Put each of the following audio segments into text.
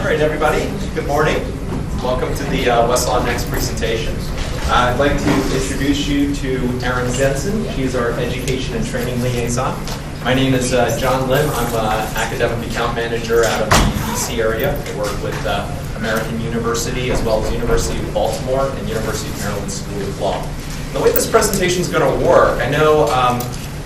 right, everybody. Good morning. Welcome to the WestlawNext presentation. I'd like to introduce you to Erin Jensen. She's our Education and Training Liaison. My name is John Lim. I'm an academic account manager out of the DC area. I work with American University as well as University of Baltimore and University of Maryland School of Law. The way this presentation is going to work, I know,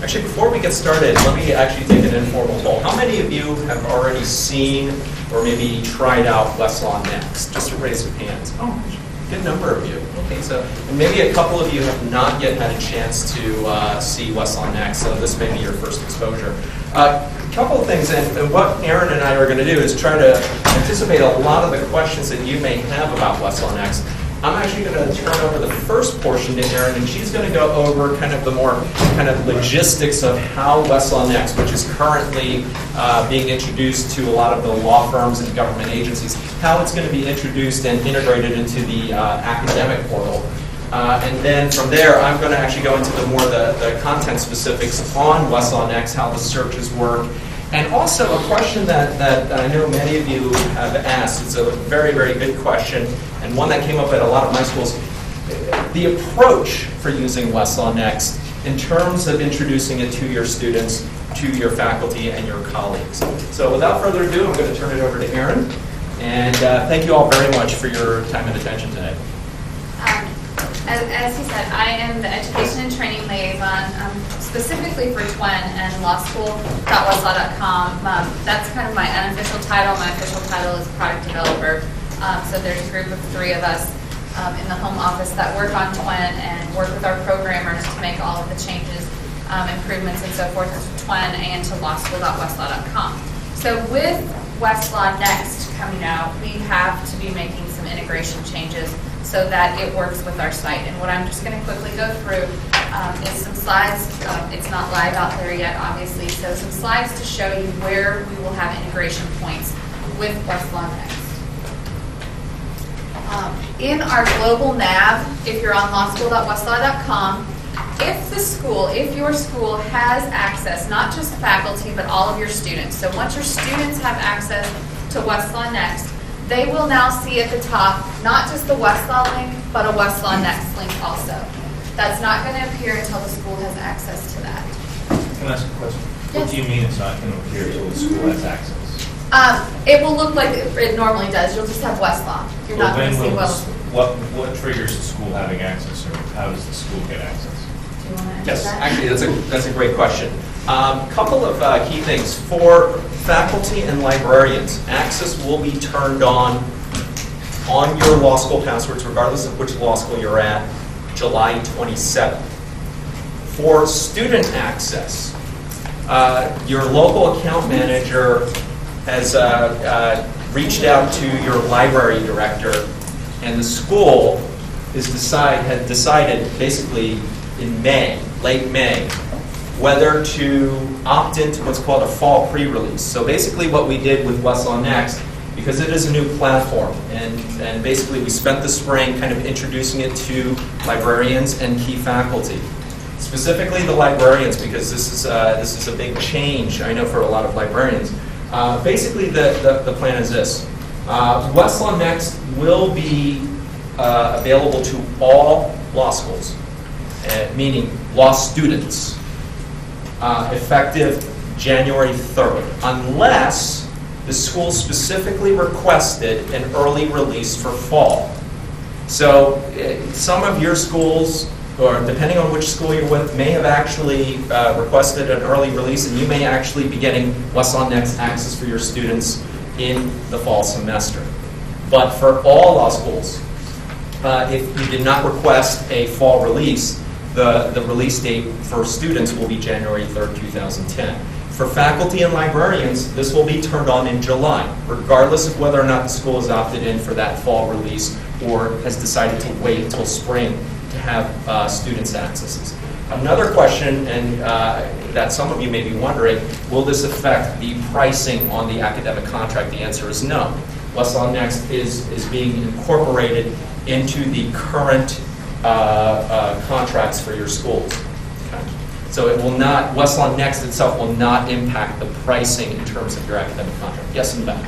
actually before we get started, let me actually take an informal poll. How many of you have already seen or maybe tried out WestlawNext? Just to raise your hands. Oh, good number of you. Okay, so and maybe a couple of you have not yet had a chance to see WestlawNext, so this may be your first exposure. A couple of things, and what Erin and I are going to do is try to anticipate a lot of the questions that you may have about WestlawNext. I'm actually going to turn over the first portion to Erin, and she's going to go over kind of the more kind of logistics of how WestlawNext, which is currently being introduced to a lot of the law firms and government agencies, how it's going to be introduced and integrated into the academic portal. And then from there, I'm going to actually go into the content specifics on WestlawNext, how the searches work. And also a question that I know many of you have asked. It's a very, very good question, and one that came up at a lot of my schools. The approach for using WestlawNext in terms of introducing it to your students, to your faculty, and your colleagues. So without further ado, I'm going to turn it over to Erin. And thank you all very much for your time and attention today. As he said, I am the Education and Training Liaison, specifically for TWEN and lawschool.westlaw.com. That's kind of my unofficial title. My official title is Product Developer. So there's a group of 3 of us in the home office that work on TWEN and work with our programmers to make all of the changes, improvements, and so forth to TWEN and to lawschool.westlaw.com. So with WestlawNext coming out, we have to be making some integration changes so that it works with our site. And what I'm just going to quickly go through is some slides. It's not live out there yet, obviously, so some slides to show you where we will have integration points with WestlawNext. In our global nav, if you're on lawschool.westlaw.com, if your school has access, not just faculty, but all of your students. So once your students have access to WestlawNext, they will now see at the top not just the Westlaw link, but a WestlawNext link also. That's not going to appear until the school has access to that. Can I ask a question? Yes. What do you mean it's not going to appear until the school has access? It will look like it normally does. You'll just have Westlaw. You're not going to see what triggers the school having access, or how does the school get access? Do you want to answer Yes, that? actually, that's a great question. Couple of key things. For faculty and librarians, access will be turned on your law school passwords, regardless of which law school you're at, July 27th. For student access, your local account manager has reached out to your library director, and the school had decided basically in May, late May, whether to opt into what's called a fall pre-release. So basically what we did with WestlawNext, because it is a new platform, and basically we spent the spring kind of introducing it to librarians and key faculty. Specifically the librarians, because this is a big change, I know, for a lot of librarians. Basically the plan is this. WestlawNext will be available to all law schools, meaning law students, effective January 3rd, unless the school specifically requested an early release for fall. So some of your schools, or depending on which school you're with, may have actually requested an early release, and you may actually be getting WestlawNext access for your students in the fall semester. But for all law schools, if you did not request a fall release, the release date for students will be January 3rd, 2010. For faculty and librarians, this will be turned on in July, regardless of whether or not the school has opted in for that fall release or has decided to wait until spring to have students accesses. Another question, and that some of you may be wondering, will this affect the pricing on the academic contract? The answer is no. WestlawNext is being incorporated into the current contracts for your schools. Okay. So it will not, WestlawNext itself will not impact the pricing in terms of your academic contract. Yes, in the back.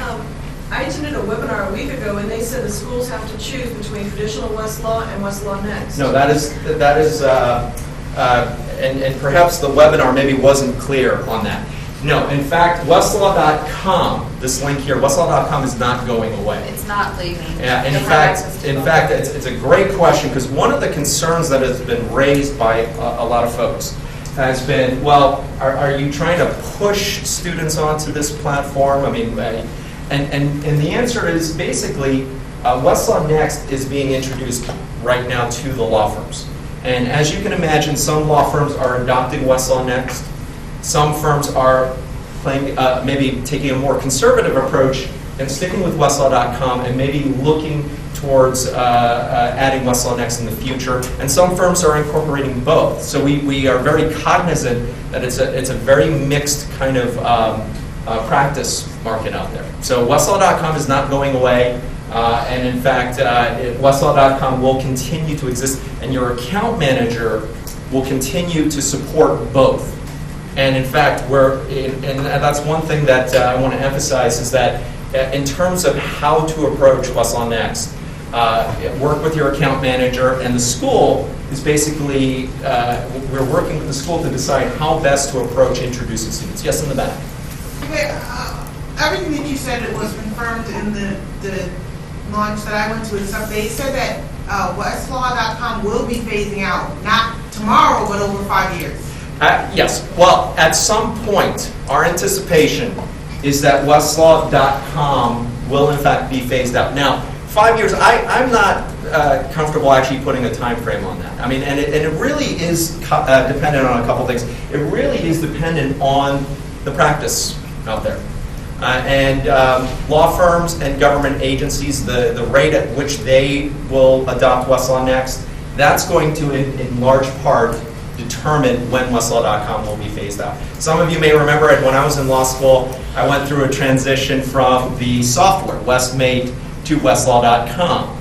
I attended a webinar a week ago, and they said the schools have to choose between traditional Westlaw and WestlawNext. No, that is, and perhaps the webinar maybe wasn't clear on that. No, in fact, Westlaw.com, this link here, Westlaw.com is not going away. It's not leaving. Yeah, and They in have access to fact, both. it's a great question, because one of the concerns that has been raised by a lot of folks has been, well, are you trying to push students onto this platform? I mean, and the answer is basically, WestlawNext is being introduced right now to the law firms. And as you can imagine, some law firms are adopting WestlawNext. Some firms are playing, maybe taking a more conservative approach and sticking with Westlaw.com and maybe looking towards adding WestlawNext in the future. And some firms are incorporating both. So we are very cognizant that it's a very mixed kind of practice market out there. So Westlaw.com is not going away. And in fact, Westlaw.com will continue to exist, and your account manager will continue to support both. And in fact, and that's one thing that I want to emphasize is that in terms of how to approach WestlawNext, work with your account manager, and the school is basically, we're working with the school to decide how best to approach introducing students. Yes, in the back. Okay, everything that you said, it was confirmed in the launch that I went to and stuff. They said that Westlaw.com will be phasing out, not tomorrow, but over 5 years. Yes. Well, at some point, our anticipation is that Westlaw.com will in fact be phased out. Now, 5 years, I'm not comfortable actually putting a time frame on that. I mean, and it really is dependent on a couple things. It really is dependent on the practice out there. And law firms and government agencies, the rate at which they will adopt WestlawNext, that's going to, in large part, determine when Westlaw.com will be phased out. Some of you may remember it when I was in law school, I went through a transition from the software, Westmate, to Westlaw.com.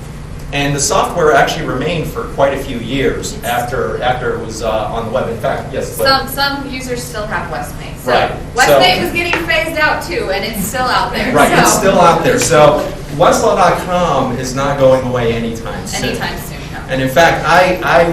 And the software actually remained for quite a few years after it was on the web. In fact, yes. Some users still have Westmate. So Right. Westmate was getting phased out too, and it's still out there. Right, so. it's still out there. So Westlaw.com is not going away anytime soon. Anytime soon, no. And in fact, I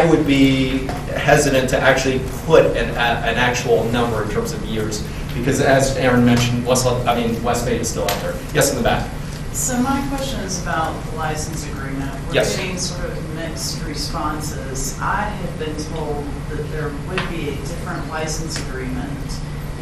would be hesitant to actually put an actual number in terms of years, because as Aaron mentioned, Westmate is still out there. Yes, in the back. So my question is about the license agreement. We're Yes. getting sort of mixed responses. I had been told that there would be a different license agreement,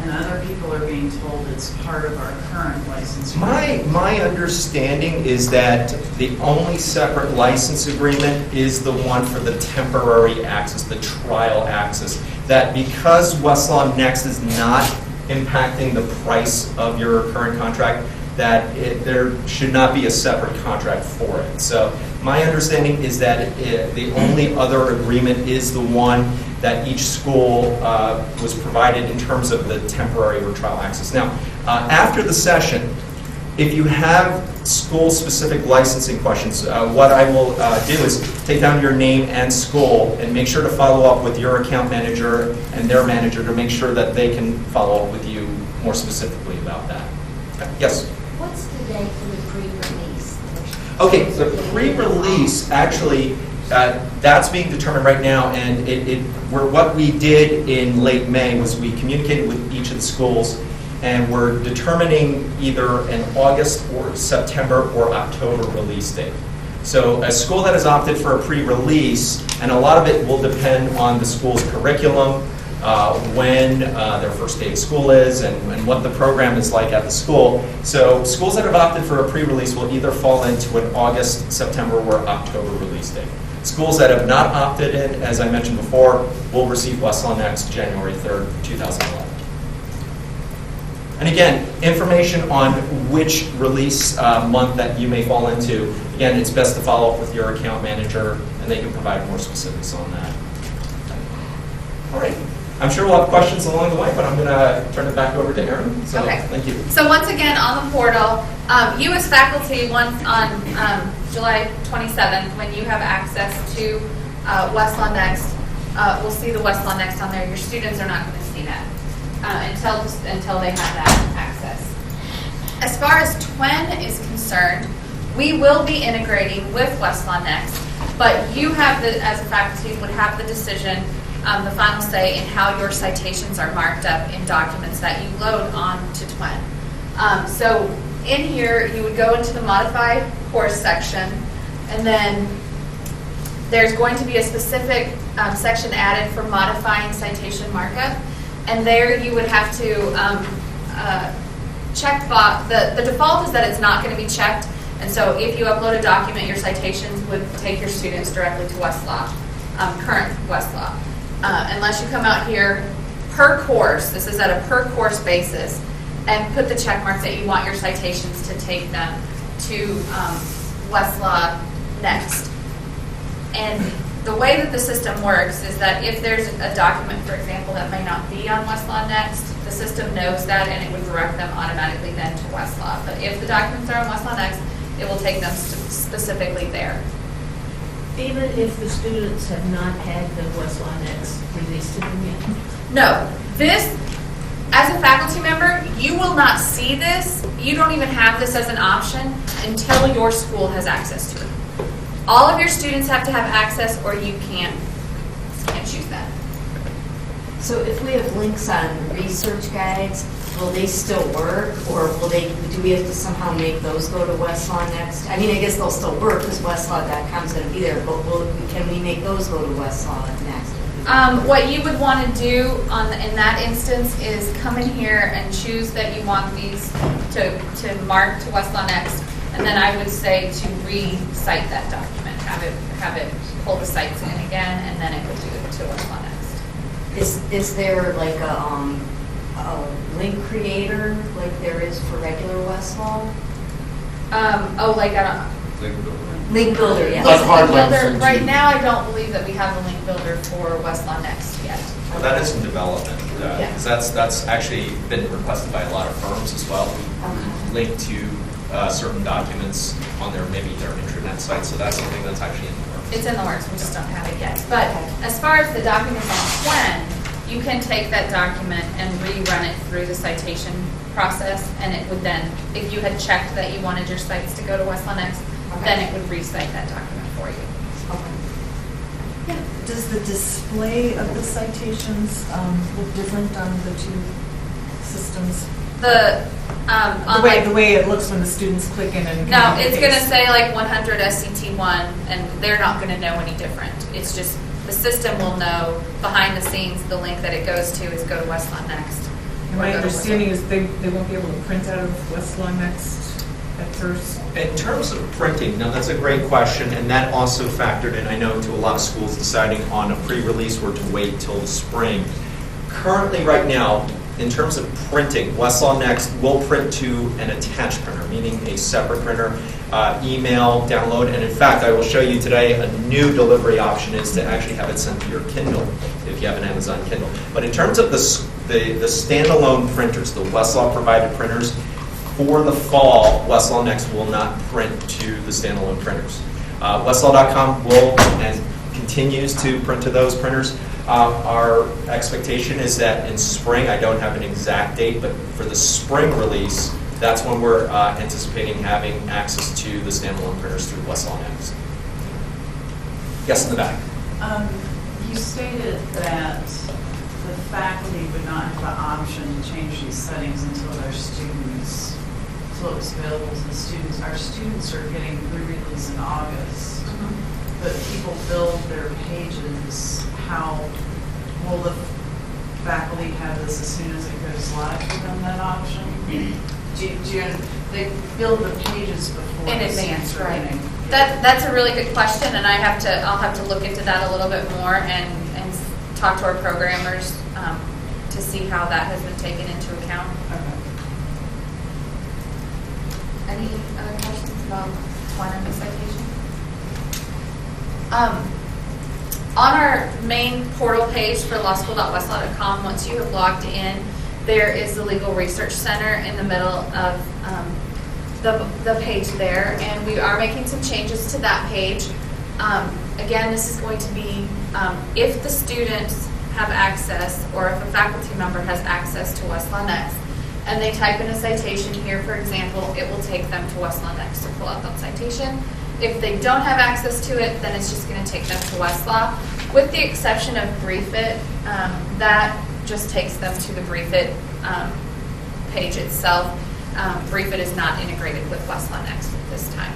and other people are being told it's part of our current license agreement. My understanding is that the only separate license agreement is the one for the temporary access, the trial access. That because WestlawNext is not impacting the price of your current contract, that there should not be a separate contract for it. So my understanding is that the only other agreement is the one that each school was provided in terms of the temporary or trial access. Now, after the session, if you have school-specific licensing questions, what I will do is take down your name and school and make sure to follow up with your account manager and their manager to make sure that they can follow up with you more specifically about that. Okay. Yes? What's the date for the pre-release? Okay, the pre-release, actually, that's being determined right now, and what we did in late May was we communicated with each of the schools, and we're determining either an August or September or October release date. So a school that has opted for a pre-release, and a lot of it will depend on the school's curriculum, when their first day of school is, and what the program is like at the school. So schools that have opted for a pre-release will either fall into an August, September, or October release date. Schools that have not opted in, as I mentioned before, will receive WestlawNext January 3rd, 2011. And again, information on which release month that you may fall into, again, it's best to follow up with your account manager, and they can provide more specifics on that. All right. I'm sure we'll have questions along the way, but I'm going to turn it back over to Erin. So, Okay. Thank you. So once again, on the portal, you as faculty, once on July 27th, when you have access to WestlawNext, will see the WestlawNext on there. Your students are not going to see that until they have that access. As far as TWEN is concerned, we will be integrating with WestlawNext, but you have as a faculty, would have the decision, the final say in how your citations are marked up in documents that you load on to TWEN. So in here, you would go into the modified course section, and then there's going to be a specific section added for modifying citation markup, and there you would have to check box. The default is that it's not going to be checked, and so if you upload a document, your citations would take your students directly to Westlaw, current Westlaw. Unless you come out here per course, this is at a per course basis, and put the check mark that you want your citations to take them to WestlawNext. And the way that the system works is that if there's a document, for example, that may not be on WestlawNext, the system knows that and it would direct them automatically then to Westlaw. But if the documents are on WestlawNext, it will take them specifically there. Even if the students have not had the WestlawNext released to them yet? No, this, as a faculty member, you will not see this. You don't even have this as an option until your school has access to it. All of your students have to have access, or you can't choose that. So if we have links on research guides, will they still work, or do we have to somehow make those go to WestlawNext? I mean, I guess they'll still work because Westlaw.com is going to be there, but can we make those go to WestlawNext? What you would want to do in that instance is come in here and choose that you want these to mark to WestlawNext, and then I would say to re-cite that document, have it pull the cites in again, and then it would do it to WestlawNext. Is there like a link creator like there is for regular Westlaw? Link builder, yeah. Like hard Link links builder. into- Right now, I don't believe that we have a link builder for WestlawNext yet. Well, that is in development, Yeah. because that's actually been requested by a lot of firms as well. Okay. Link to certain documents on maybe their intranet site, so that's something that's actually in the works. It's in the works, we just don't have it yet. But as far as the documents on TWEN, you can take that document and rerun it through the citation process, and it would then, if you had checked that you wanted your cites to go to WestlawNext, then it would recite that document for you. Okay. Does the display of the citations look different on the two systems? The way it looks when the students click in and... No, it's going to say like 100 SCT1, and they're not going to know any different. It's just the system will know behind the scenes the link that it goes to is go to WestlawNext. And my understanding is they won't be able to print out of WestlawNext at first. In terms of printing, now that's a great question, and that also factored in, I know, to a lot of schools deciding on a pre-release or to wait till the spring. Currently, right now, in terms of printing, WestlawNext will print to an attached printer, meaning a separate printer, email, download, and in fact, I will show you today a new delivery option is to actually have it sent to your Kindle if you have an Amazon Kindle. But in terms of the standalone printers, the Westlaw provided printers, for the fall, WestlawNext will not print to the standalone printers. Westlaw.com will and continues to print to those printers. Our expectation is that in spring, I don't have an exact date, but for the spring release, that's when we're anticipating having access to the standalone printers through WestlawNext. Yes, in the back. You stated that the faculty would not have the option to change these settings until it was available to the students. Our students are getting pre-release in August, but people build their pages. How will the faculty have this as soon as it goes live for them, that option? They build the pages before In the advance, students are right. getting- That's a really good question, and I'll have to look into that a little bit more and talk to our programmers to see how that has been taken into account. Okay. Any other questions about TWEN and the citation? On our main portal page for lawschool.westlaw.com, once you have logged in, there is the Legal Research Center in the middle of the page there, and we are making some changes to that page. Again, this is going to be if the students have access or if a faculty member has access to WestlawNext, and they type in a citation here, for example, it will take them to Westlaw Next to pull out that citation. If they don't have access to it, then it's just going to take them to Westlaw. With the exception of Brief It, that just takes them to the Brief It page itself. Brief It is not integrated with Westlaw Next at this time.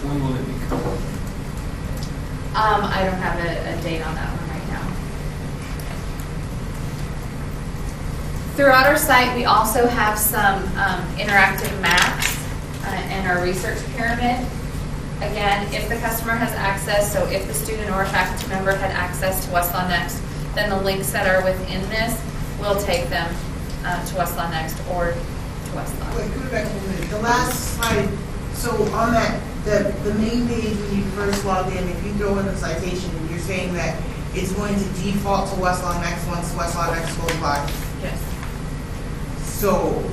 When will it become? I don't have a date on that one right now. Throughout our site, we also have some interactive maps in our research pyramid. Again, if the customer has access, so if the student or a faculty member had access to Westlaw Next, then the links that are within this will take them to Westlaw Next or to Westlaw. Wait, go back a minute. The last slide, so on that, the main page when you first log in, if you throw in the citation, you're saying that it's going to default to Westlaw Next once Westlaw Next goes live. Yes. So,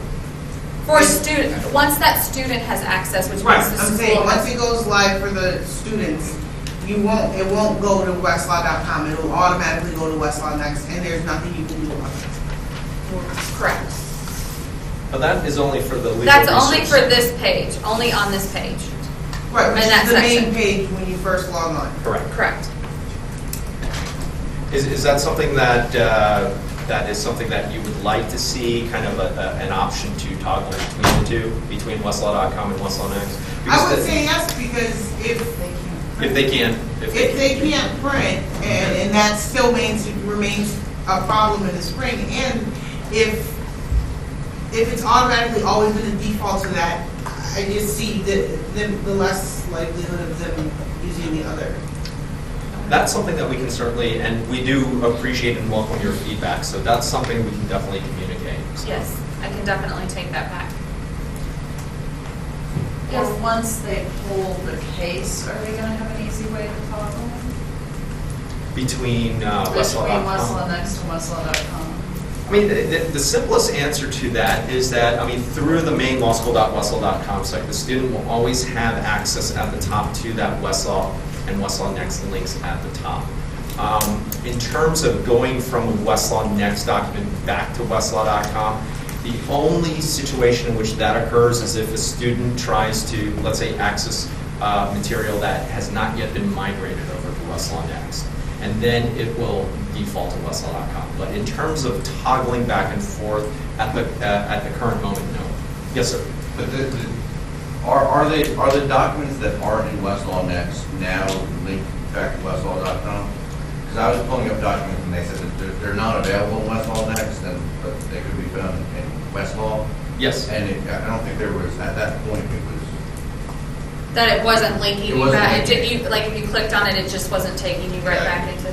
For a student, once that student has access, which right, means the I'm school saying, once has. it goes live for the students, it won't go to Westlaw.com. It'll automatically go to Westlaw Next, and there's nothing you can do about it. Correct. But that is only for the legal That's only research. for this page, only on this page. Right, which In that is the main section. page when you first log on. Correct. Correct. Is that something that that is something that you would like to see, kind of an option to toggle between the two, between Westlaw.com and Westlaw Next? I would say yes, because if If they can't print, and that still remains a problem in the spring, and if it's automatically always going to default to that, I just see the less likelihood of them using the other. That's something that we can certainly, and we do appreciate and welcome your feedback, so that's something we can definitely communicate. So. Yes, I can definitely take that back. Or once they pull the case, are they gonna have an easy way to toggle? Between Between Westlaw.com. Westlaw Next and Westlaw.com. I mean, the simplest answer to that is that, I mean, through the main lawschool.westlaw.com site, the student will always have access at the top to that Westlaw and Westlaw Next links at the top. In terms of going from a Westlaw Next document back to Westlaw.com, the only situation in which that occurs is if a student tries to, let's say, access material that has not yet been migrated over to Westlaw Next. And then it will default to Westlaw.com. But in terms of toggling back and forth at the current moment, no. Yes, sir. But are the documents that are in Westlaw Next now linked back to Westlaw.com? Because I was pulling up documents and they said that they're not available in Westlaw Next, but they could be found in Westlaw. Yes. And I don't think there was, at that point, it was. That it wasn't linking It you wasn't back, linking. like if you clicked on it, it just wasn't taking you right back into.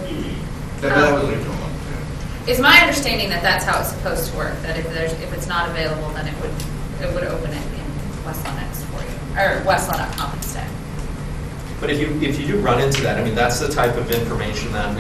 That was linked to one, too. It's my understanding that that's how it's supposed to work, that if it's not available, then it would open it in Westlaw Next for you, or Westlaw.com instead. But if you do run into that, I mean, that's the type of information that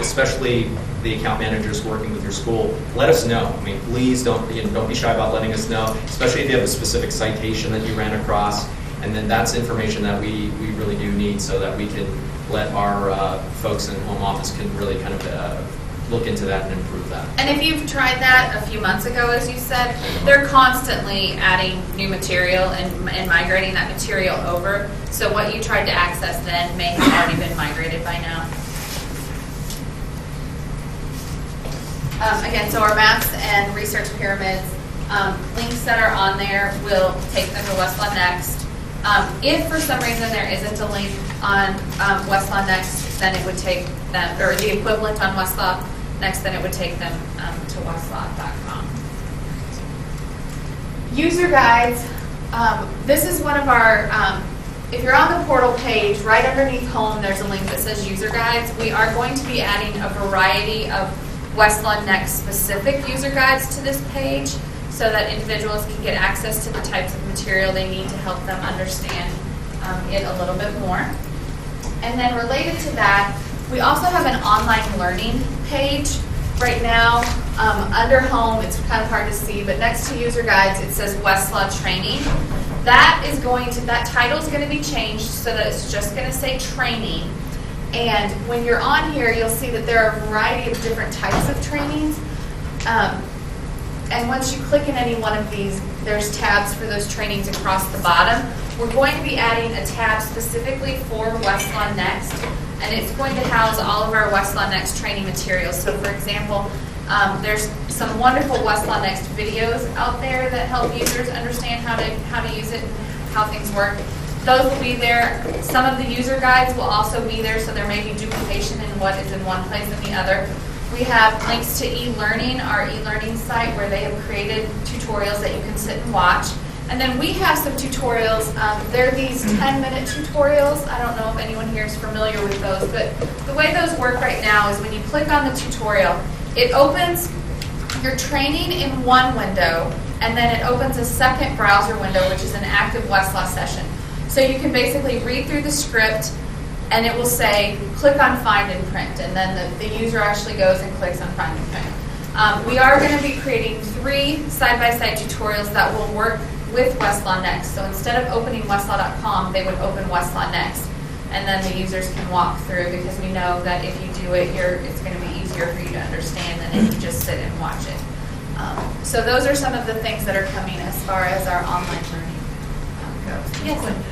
especially the account managers working with your school, let us know. I mean, please don't be shy about letting us know, especially if you have a specific citation that you ran across. And then that's information that we really do need so that we can let our folks in home office can really kind of look into that and improve that. And if you've tried that a few months ago, as you said, they're constantly adding new material and migrating that material over. So what you tried to access then may have already been migrated by now. Again, so our maps and research pyramids, links that are on there will take them to Westlaw Next. If for some reason there isn't a link on Westlaw Next, then it would take them, or the equivalent on Westlaw Next, then it would take them to Westlaw.com. User guides. This is one of our, if you're on the portal page, right underneath home, there's a link that says user guides. We are going to be adding a variety of Westlaw Next specific user guides to this page so that individuals can get access to the types of material they need to help them understand it a little bit more. And then related to that, we also have an online learning page right now. Under home, it's kind of hard to see, but next to user guides, it says Westlaw training. That title is going to be changed so that it's just going to say training. And when you're on here, you'll see that there are a variety of different types of trainings. And once you click in any one of these, there's tabs for those trainings across the bottom. We're going to be adding a tab specifically for Westlaw Next, and it's going to house all of our Westlaw Next training materials. So for example, there's some wonderful Westlaw Next videos out there that help users understand how to use it and how things work. Those will be there. Some of the user guides will also be there, so there may be duplication in what is in one place and the other. We have links to e-learning, our e-learning site, where they have created tutorials that you can sit and watch. And then we have some tutorials. They're these 10-minute tutorials. I don't know if anyone here is familiar with those, but the way those work right now is when you click on the tutorial, it opens your training in one window, and then it opens a second browser window, which is an active Westlaw session. So you can basically read through the script, and it will say, click on Find and Print, and then the user actually goes and clicks on Find and Print. We are going to be creating 3 side-by-side tutorials that will work with Westlaw Next. So instead of opening Westlaw.com, they would open Westlaw Next, and then the users can walk through, because we know that if you do it, it's going to be easier for you to understand than if you just sit and watch it. So those are some of the things that are coming as far as our online learning goes. Yes.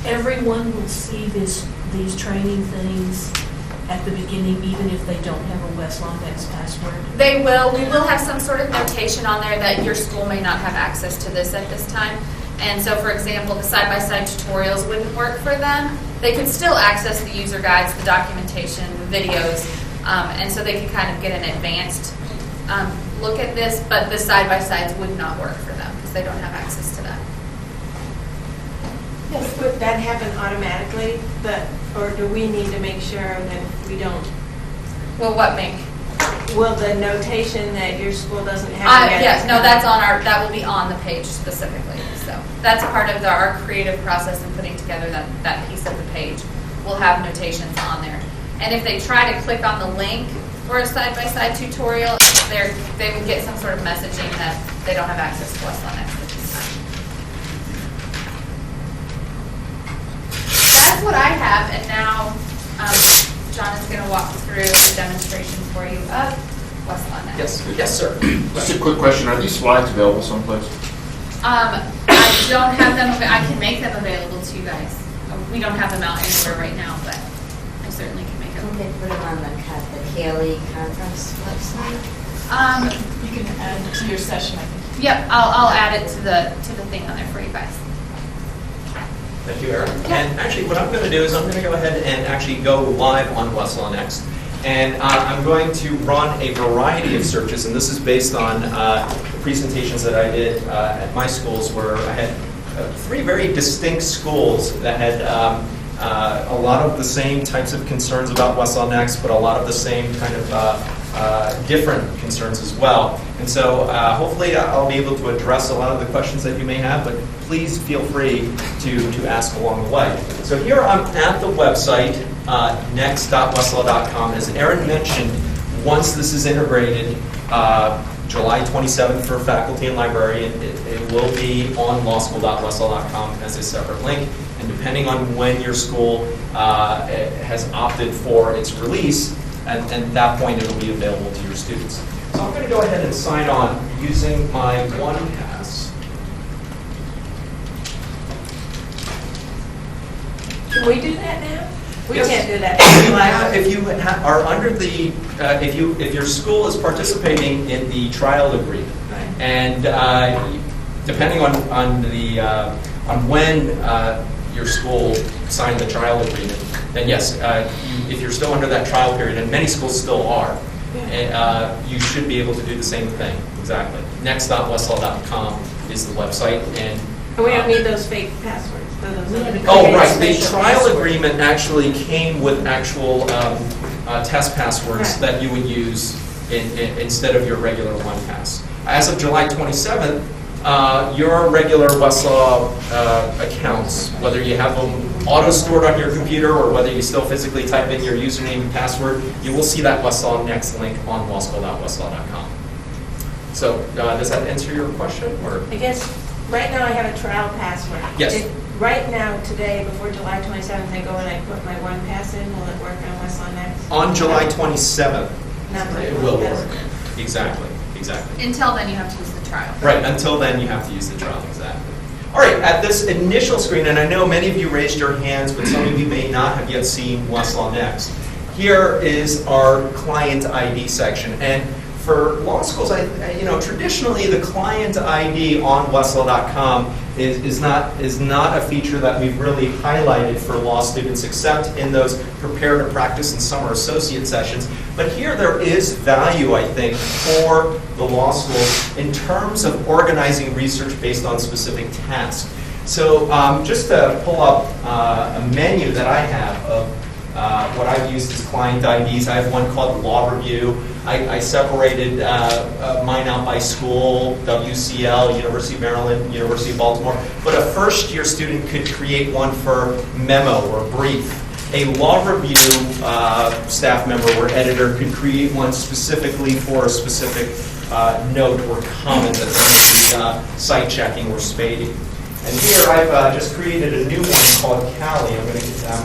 Everyone will see these training things at the beginning, even if they don't have a Westlaw Next password? They will. We will have some sort of notation on there that your school may not have access to this at this time. And so, for example, the side-by-side tutorials wouldn't work for them. They could still access the user guides, the documentation, the videos, and so they could kind of get an advanced look at this, but the side-by-sides would not work for them because they don't have access to that. Yes, would that happen automatically, or do we need to make sure that we don't? Well, what make? Will the notation that your school doesn't have yet? Yes, no, that will be on the page specifically. So that's part of our creative process in putting together that piece of the page. We'll have notations on there. And if they try to click on the link for a side-by-side tutorial, they would get some sort of messaging that they don't have access to Westlaw Next at this time. That's what I have, and now John is going to walk through a demonstration for you of Westlaw Next. Yes, sir. Just a quick question, are these slides available someplace? I don't have them, I can make them available to you guys. We don't have them out anywhere right now, but I certainly can make them. Okay, put them on the CALI conference website. You can add it to your session, I think. Yep, I'll add it to the thing on there for you guys. Thank you, Erin. And actually, what I'm going to do is I'm going to go ahead and actually go live on Westlaw Next. And I'm going to run a variety of searches, and this is based on presentations that I did at my schools, where I had 3 very distinct schools that had a lot of the same types of concerns about Westlaw Next, but a lot of the same kind of different concerns as well. And so hopefully I'll be able to address a lot of the questions that you may have, but please feel free to ask along the way. So here I'm at the website, next.westlaw.com. As Erin mentioned, once this is integrated, July 27th for faculty and librarian, it will be on lawschool.westlaw.com as a separate link. And depending on when your school has opted for its release, and at that point it will be available to your students. So I'm going to go ahead and sign on using my OnePass. Can we do that now? We Yes. can't do that. If you are under the, if your school is participating in the trial agreement, and depending on when your school signed the trial agreement, then yes, if you're still under that trial period, and many schools still are, you should be able to do the same thing. Exactly. Next.westlaw.com is the website, and We don't need those fake passwords. oh, right. The trial agreement actually came with actual test passwords that you would use instead of your regular OnePass. As of July 27th, your regular Westlaw accounts, whether you have them auto-stored on your computer or whether you still physically type in your username and password, you will see that Westlaw Next link on lawschool.westlaw.com. So does that answer your question? Or? I guess right now I have a trial password. Yes. Right now, today, before July 27th, I go and I put my OnePass in. Will it work on Westlaw Next? On July 27th, Not it will work. Exactly. exactly. Until then, you have to use the trial. Right, until then, you have to use the trial, exactly. All right, at this initial screen, and I know many of you raised your hands, but some of you may not have yet seen Westlaw Next. Here is our client ID section, and for law schools, traditionally the client ID on Westlaw.com is not a feature that we've really highlighted for law students, except in those prepare to practice and summer associate sessions. But here there is value, I think, for the law school in terms of organizing research based on specific tasks. So just to pull up a menu that I have of what I've used as client IDs, I have one called Law Review. I separated mine out by school, WCL, University of Maryland, University of Baltimore. But a first-year student could create one for memo or brief. A law review staff member or editor could create one specifically for a specific note or comment that they're going to be site checking or spading. And here I've just created a new one called CALI. I'm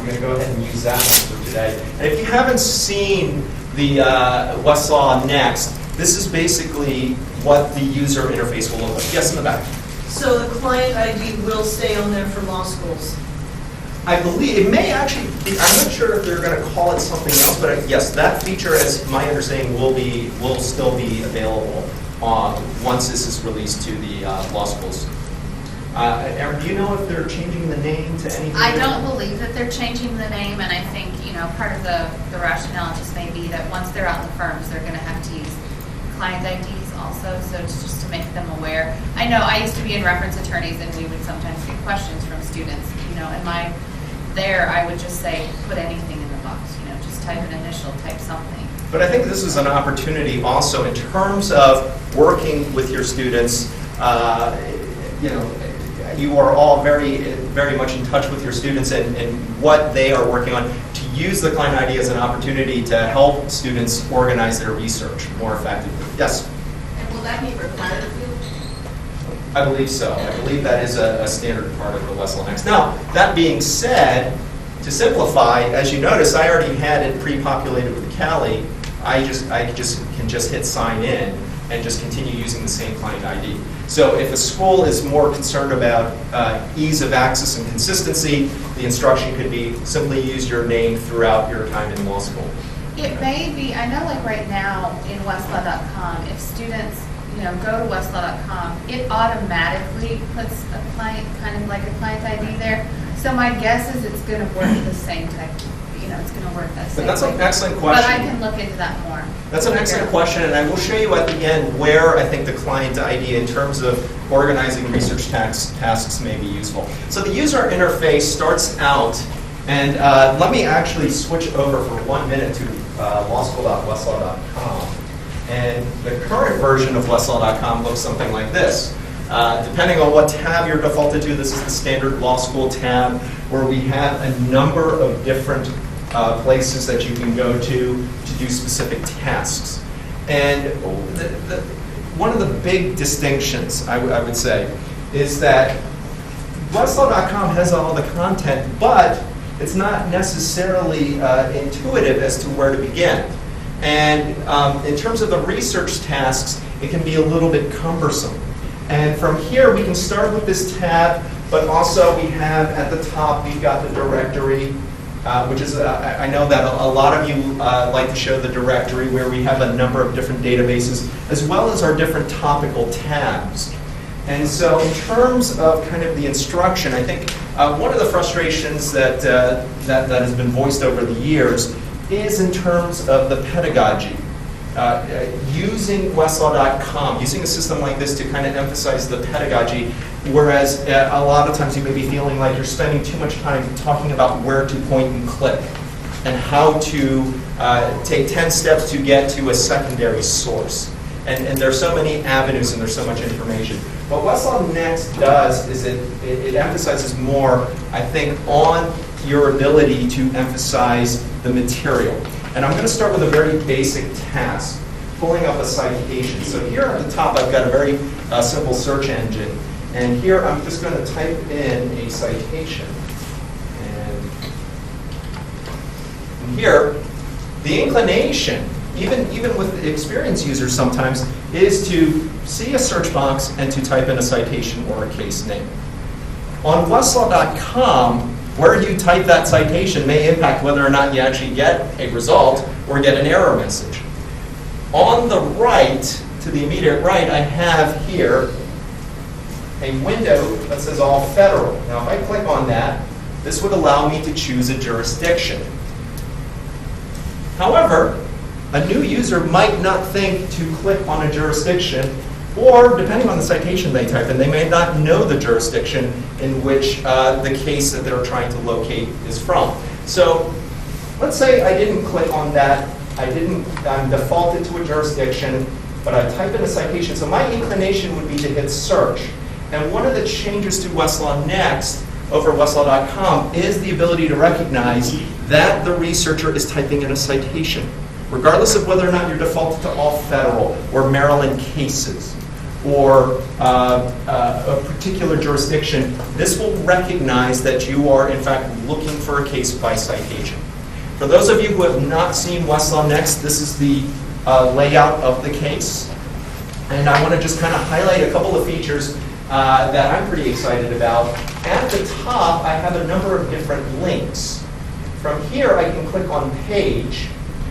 going to go ahead and use that one for today. And if you haven't seen the Westlaw Next, this is basically what the user interface will look like. Yes, in the back. So the client ID will stay on there for law schools? I believe it may actually be, I'm not sure if they're going to call it something else, but yes, that feature, as my understanding, will still be available once this is released to the law schools. Erin, do you know if they're changing the name to anything? I don't believe that they're changing the name, and I think, part of the rationale just may be that once they're out in the firms, they're going to have to use client IDs also, so it's just to make them aware. I know I used to be in reference attorneys, and we would sometimes get questions from students, and I would just say, put anything in the box, just type an initial, type something. But I think this is an opportunity also in terms of working with your students. You are all very, very much in touch with your students and what they are working on, to use the client ID as an opportunity to help students organize their research more effectively. Yes? And will that be required of you? I believe so. I believe that is a standard part of the Westlaw Next. Now, that being said, to simplify, as you notice, I already had it pre-populated with the CALI. I can just hit sign in and just continue using the same client ID. So if a school is more concerned about ease of access and consistency, the instruction could be simply use your name throughout your time in law school. It may be, I know like right now in Westlaw.com, if students go to Westlaw.com, it automatically puts a client, kind of like a client ID there. So my guess is it's going to work the same type, it's going to work that same way. But that's an excellent question. But I can look into that more. That's an excellent question, and I will show you at the end where I think the client ID in terms of organizing research tasks may be useful. So the user interface starts out, and let me actually switch over for 1 minute to lawschool.westlaw.com. And the current version of Westlaw.com looks something like this. Depending on what tab you're defaulted to, this is the standard law school tab, where we have a number of different places that you can go to do specific tasks. And one of the big distinctions, I would say, is that Westlaw.com has all the content, but it's not necessarily intuitive as to where to begin. And in terms of the research tasks, it can be a little bit cumbersome. And from here, we can start with this tab, but also we have at the top, we've got the directory, which is, I know that a lot of you like to show the directory where we have a number of different databases, as well as our different topical tabs. And so in terms of kind of the instruction, I think one of the frustrations that has been voiced over the years is in terms of the pedagogy. Using Westlaw.com, using a system like this to kind of emphasize the pedagogy, whereas a lot of times you may be feeling like you're spending too much time talking about where to point and click and how to take 10 steps to get to a secondary source. And there's so many avenues and there's so much information. What Westlaw Next does is it emphasizes more, I think, on your ability to emphasize the material. And I'm going to start with a very basic task, pulling up a citation. So here at the top, I've got a very simple search engine. And here, I'm just going to type in a citation. And here, the inclination, even with experienced users sometimes, is to see a search box and to type in a citation or a case name. On Westlaw.com, where you type that citation may impact whether or not you actually get a result or get an error message. On the right, to the immediate right, I have here a window that says All Federal. Now, if I click on that, this would allow me to choose a jurisdiction. However, a new user might not think to click on a jurisdiction, or depending on the citation they type in, they may not know the jurisdiction in which the case that they're trying to locate is from. So let's say I didn't click on that, I'm defaulted to a jurisdiction, but I type in a citation. So my inclination would be to hit search. And one of the changes to WestlawNext over at Westlaw.com is the ability to recognize that the researcher is typing in a citation. Regardless of whether or not you're defaulted to all federal or Maryland cases or a particular jurisdiction, this will recognize that you are in fact looking for a case by citation. For those of you who have not seen WestlawNext, this is the layout of the case. And I want to just kind of highlight a couple of features that I'm pretty excited about. At the top, I have a number of different links. From here, I can click on page.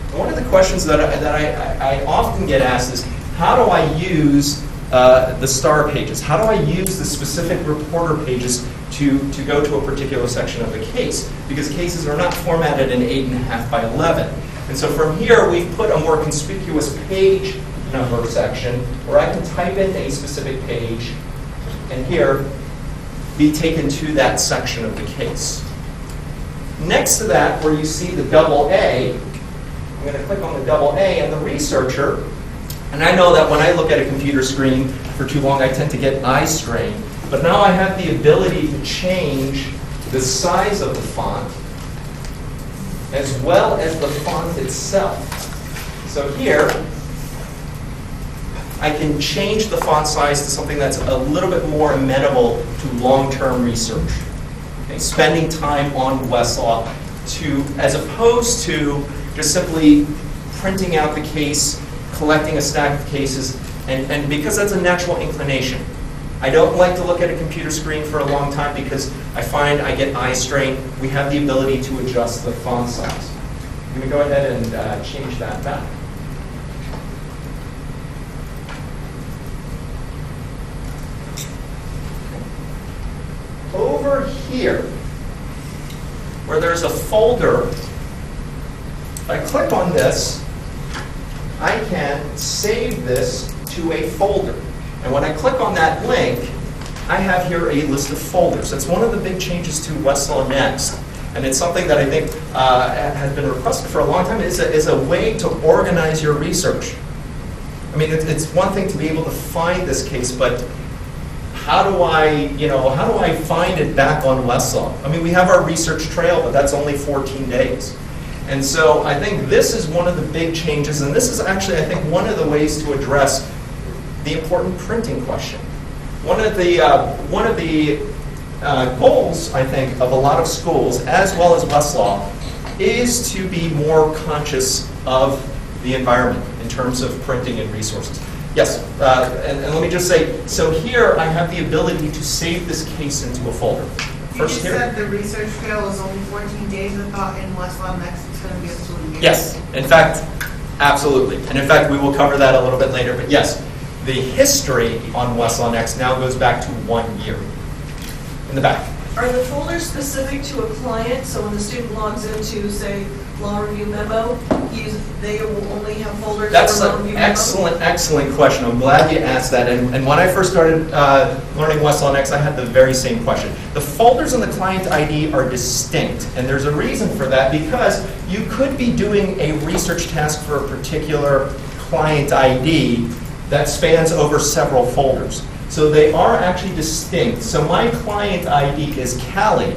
And one of the questions that I often get asked is, how do I use the star pages? How do I use the specific reporter pages to go to a particular section of the case? Because cases are not formatted in 8.5 by 11. And so from here, we've put a more conspicuous page number section where I can type in a specific page and here be taken to that section of the case. Next to that, where you see the double A, I'm going to click on the double A, and the researcher, and I know that when I look at a computer screen for too long, I tend to get eye strain, but now I have the ability to change the size of the font as well as the font itself. So here, I can change the font size to something that's a little bit more amenable to long-term research. Okay, spending time on Westlaw as opposed to just simply printing out the case, collecting a stack of cases, and because that's a natural inclination. I don't like to look at a computer screen for a long time because I find I get eye strain. We have the ability to adjust the font size. I'm going to go ahead and change that back. Over here, where there's a folder, if I click on this, I can save this to a folder. And when I click on that link, I have here a list of folders. That's one of the big changes to WestlawNext. And it's something that I think has been requested for a long time, is a way to organize your research. I mean, it's one thing to be able to find this case, but how do I find it back on Westlaw? I mean, we have our research trail, but that's only 14 days. And so I think this is one of the big changes, and this is actually, I think, one of the ways to address the important printing question. One of the goals, I think, of a lot of schools, as well as Westlaw, is to be more conscious of the environment in terms of printing and resources. Yes, and let me just say, so here I have the ability to save this case into a folder. You just said the research trail is only 14 days. I thought in WestlawNext it's going to be up to a year. Yes, in fact, absolutely. And in fact, we will cover that a little bit later. But yes, the history on WestlawNext now goes back to 1 year. In the back. Are the folders specific to a client? So when the student logs into, say, law review memo, they will only have folders That's for law an review memo? excellent question. I'm glad you asked that. And when I first started learning WestlawNext, I had the very same question. The folders in the client ID are distinct, and there's a reason for that, because you could be doing a research task for a particular client ID that spans over several folders. So they are actually distinct. So my client ID is CALI,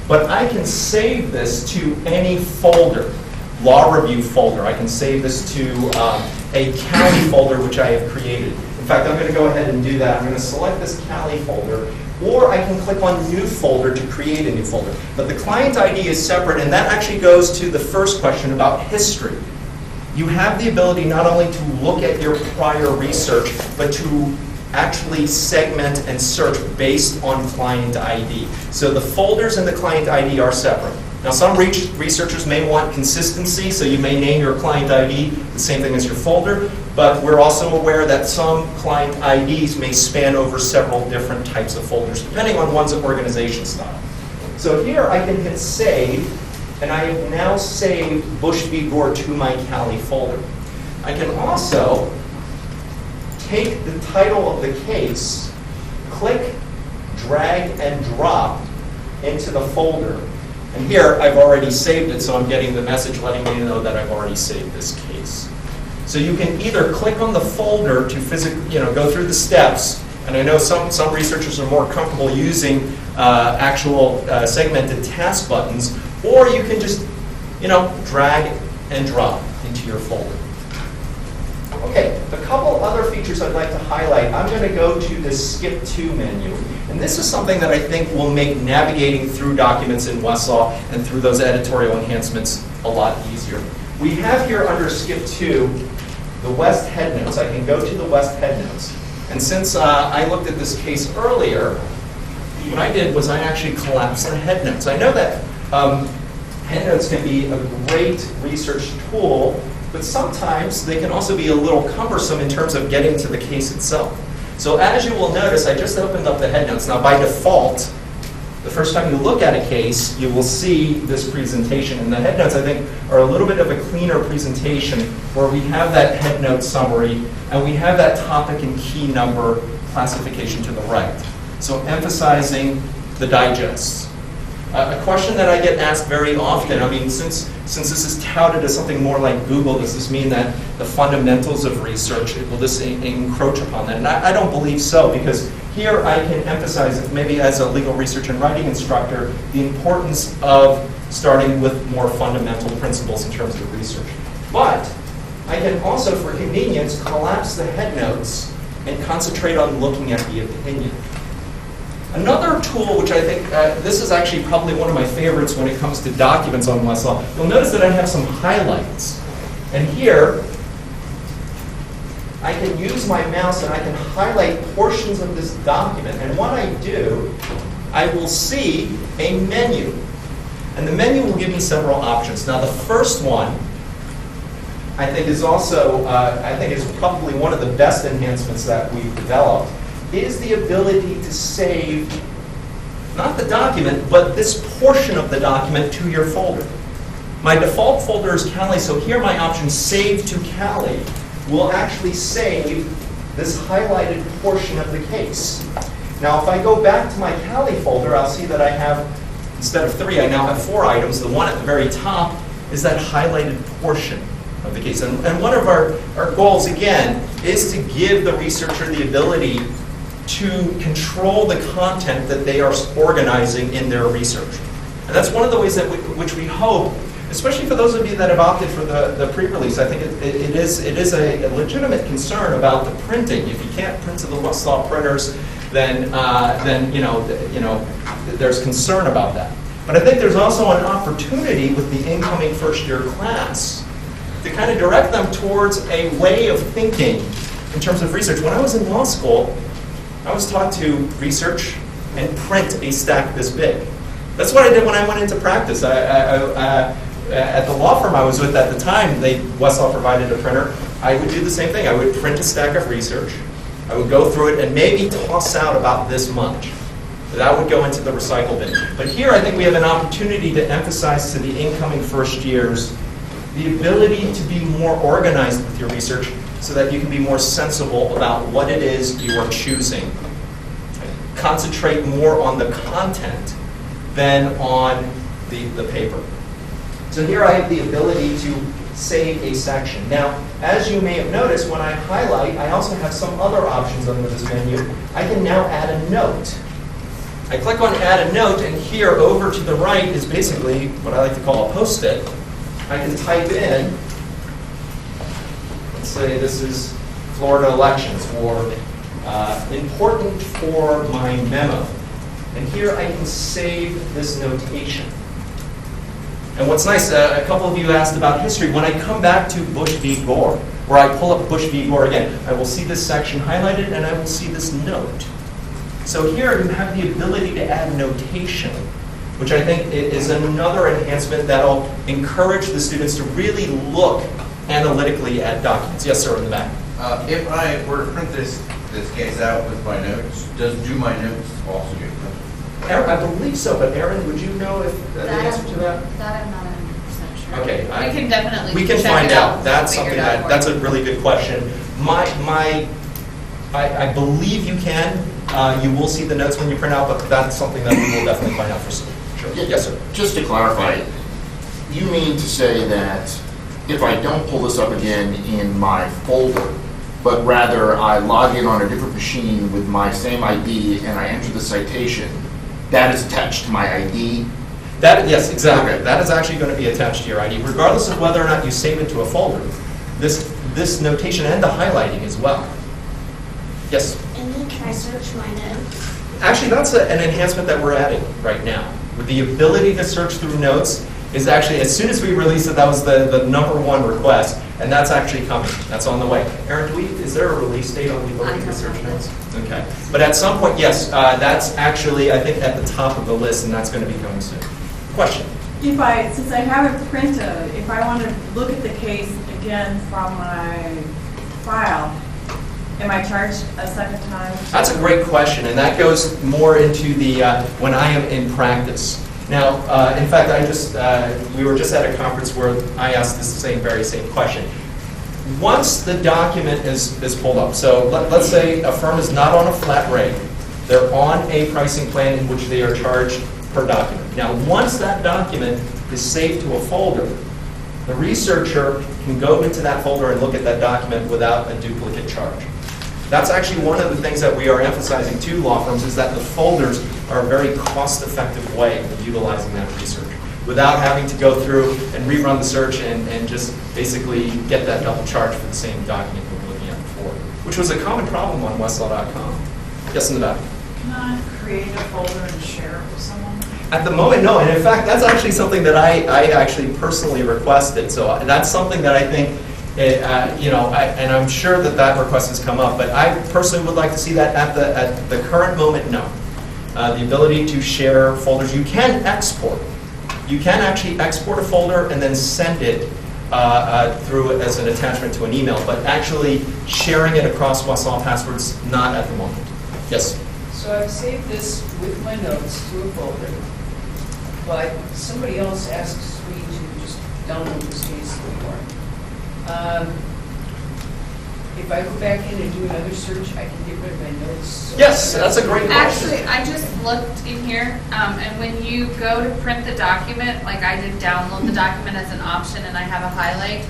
but I can save this to any folder. Law review folder. I can save this to a CALI folder which I have created. In fact, I'm going to go ahead and do that. I'm going to select this CALI folder, or I can click on New Folder to create a new folder. But the client ID is separate, and that actually goes to the first question about history. you have the ability not only to look at your prior research, but to actually segment and search based on client ID. So the folders and the client ID are separate. Now, some researchers may want consistency, so you may name your client ID the same thing as your folder, but we're also aware that some client IDs may span over several different types of folders, depending on one's organization style. So here I can hit save, and I have now saved Bush v. Gore to my CALI folder. I can also take the title of the case, click, drag, and drop into the folder. And here, I've already saved it, so I'm getting the message letting me know that I've already saved this case. So you can either click on the folder to physically, go through the steps, and I know some researchers are more comfortable using actual segmented task buttons, or you can just, drag and drop into your folder. Okay, a couple other features I'd like to highlight. I'm going to go to the Skip To menu. And this is something that I think will make navigating through documents in Westlaw and through those editorial enhancements a lot easier. We have here under Skip To the West headnotes. I can go to the West headnotes. And since I looked at this case earlier, what I did was I actually collapsed the headnotes. I know that headnotes can be a great research tool, but sometimes they can also be a little cumbersome in terms of getting to the case itself. So as you will notice, I just opened up the headnotes. Now by default, the first time you look at a case, you will see this presentation. And the headnotes, I think, are a little bit of a cleaner presentation where we have that headnote summary and we have that topic and key number classification to the right. So emphasizing the digests. A question that I get asked very often, I mean, since this is touted as something more like Google, does this mean that the fundamentals of research, will this encroach upon that? And I don't believe so, because here I can emphasize, maybe as a legal research and writing instructor, the importance of starting with more fundamental principles in terms of research. But I can also, for convenience, collapse the headnotes and concentrate on looking at the opinion. Another tool, which I think, this is actually probably one of my favorites when it comes to documents on Westlaw, you'll notice that I have some highlights. And here, I can use my mouse and I can highlight portions of this document. And what I do, I will see a menu. And the menu will give me several options. Now, the first one, I think is also, I think is probably one of the best enhancements that we've developed, is the ability to save, not the document, but this portion of the document to your folder. My default folder is CALI, so here my option Save to CALI will actually save this highlighted portion of the case. Now if I go back to my CALI folder, I'll see that I have, instead of 3, I now have 4 items. The one at the very top is that highlighted portion of the case. And one of our goals, again, is to give the researcher the ability to control the content that they are organizing in their research. And that's one of the ways that which we hope, especially for those of you that have opted for the pre-release, I think it is a legitimate concern about the printing. If you can't print to the Westlaw printers, then there's concern about that. But I think there's also an opportunity with the incoming first-year class to kind of direct them towards a way of thinking in terms of research. When I was in law school, I was taught to research and print a stack this big. That's what I did when I went into practice. At the law firm I was with at the time, Westlaw provided a printer. I would do the same thing. I would print a stack of research. I would go through it and maybe toss out about this much. That would go into the recycle bin. But here I think we have an opportunity to emphasize to the incoming first years the ability to be more organized with your research so that you can be more sensible about what it is you are choosing. Concentrate more on the content than on the paper. So here I have the ability to save a section. Now, as you may have noticed, when I highlight, I also have some other options under this menu. I can now add a note. I click on Add a Note, and here over to the right is basically what I like to call a post-it. I can type in, let's say this is Florida elections, or important for my memo. And here I can save this notation. And what's nice, a couple of you asked about history. When I come back to Bush v. Gore, where I pull up Bush v. Gore again, I will see this section highlighted and I will see this note. So here you have the ability to add notation, which I think is another enhancement that'll encourage the students to really look analytically at documents. Yes, sir, in the back. If I were to print this case out with my notes, do my notes also get printed? Aaron, I believe so, but Aaron, would you know if the answer to that? That I'm not 100% sure. Okay, We can definitely we can check find it out. That's figure something it out for that's you. a really good question. I believe you can. You will see the notes when you print out, but that's something that we will definitely find out for sure. Yes, sir. Just to clarify, you mean to say that if I don't pull this up again in my folder, but rather I log in on a different machine with my same ID and I enter the citation, that is attached to my ID? Yes, exactly. Okay. That is actually going to be attached to your ID, regardless of whether or not you save it to a folder. This notation and the highlighting as well. Yes? And then can I search my notes? Actually, that's an enhancement that we're adding right now. With the ability to search through notes is actually, as soon as we release it, that was the #1 request, and that's actually coming. That's on the way. Aaron, is there a release date on the ability to search notes? Okay. But at some point, yes, that's actually, I think, at the top of the list, and that's going to be coming soon. Question? Since I have it printed, if I want to look at the case again from my file, am I charged a second time? That's a great question, and that goes more into the when I am in practice. Now, in fact, we were just at a conference where I asked this very same question. Once the document is pulled up, so let's say a firm is not on a flat rate, they're on a pricing plan in which they are charged per document. Now, once that document is saved to a folder, the researcher can go into that folder and look at that document without a duplicate charge. That's actually one of the things that we are emphasizing to law firms, is that the folders are a very cost-effective way of utilizing that research without having to go through and rerun the search and just basically get that double charge for the same document we were looking at before, which was a common problem on Westlaw.com. Yes, in the back. Can I create a folder and share it with someone? At the moment, no. And in fact, that's actually something that I actually personally requested. So that's something that I think, and I'm sure that request has come up, but I personally would like to see that at the current moment, no. The ability to share folders, you can export. You can actually export a folder and then send it through as an attachment to an email, but actually sharing it across Westlaw passwords, not at the moment. Yes? So I've saved this with my notes to a folder, but somebody else asks me to just download this case anymore. If I go back in and do another search, I can get rid of my notes. So Yes, that's a great question. Actually, I just looked in here, and when you go to print the document, like I did download the document as an option and I have a highlight,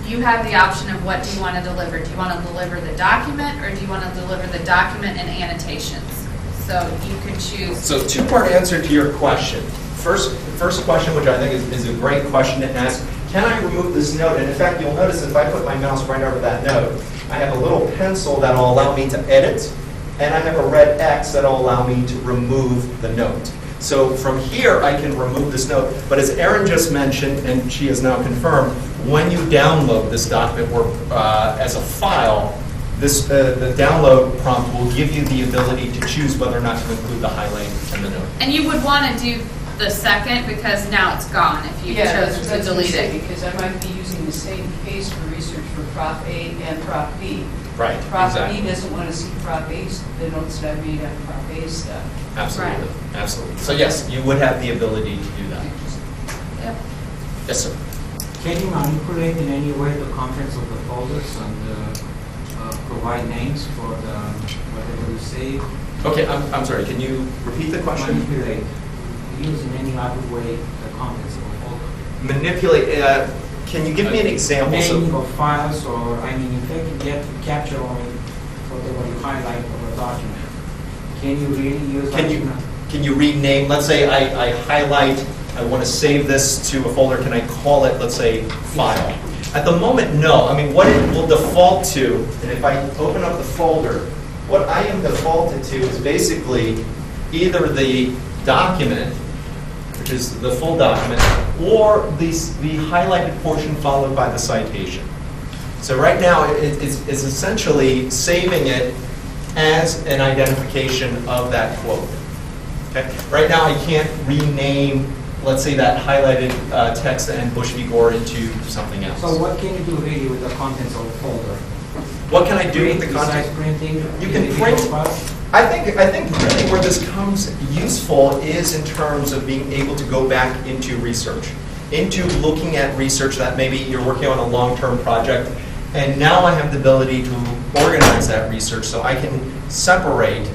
you have the option of what do you want to deliver. Do you want to deliver the document, or do you want to deliver the document and annotations? So you can choose. So two-part answer to your question. First question, which I think is a great question to ask, can I remove this note? And in fact, you'll notice if I put my mouse right over that note, I have a little pencil that will allow me to edit, and I have a red X that will allow me to remove the note. So from here, I can remove this note. But as Erin just mentioned, and she has now confirmed, when you download this document as a file, the download prompt will give you the ability to choose whether or not to include the highlight and the note. And you would want to do the second, because now it's gone if you chose to delete it. Because I might be using the same case for research for Prop A and Prop B. Right, Prop exactly. B doesn't want to see Prop A's, the notes that I made on Prop A stuff. Absolutely, Right. absolutely. So yes, you would have the ability to do that. Yep. Yes, sir. Can you manipulate in any way the contents of the folders and provide names for the whatever you save? Okay, I'm sorry, can you repeat the question? Manipulate. Use in any other way the contents of a folder. Manipulate, can you give me an example? Naming of files, or I mean, if they can get to capture on whatever you highlight of a document, can you really use Can you rename, let's say I highlight, I want to save this to a folder, can I call it, let's say, file? At the moment, no. I mean, what it will default to, and if I open up the folder, what I am defaulted to is basically either the document which is the full document, or the highlighted portion followed by the citation. So right now, it's essentially saving it as an identification of that quote. Okay? Right now, I can't rename, let's say, that highlighted text and Bush v. Gore into something else. So what can you do really with the contents of the folder? What can I do with the Besides content? printing? You can print. I think really where this comes useful is in terms of being able to go back into research, into looking at research that maybe you're working on a long-term project, and now I have the ability to organize that research so I can separate,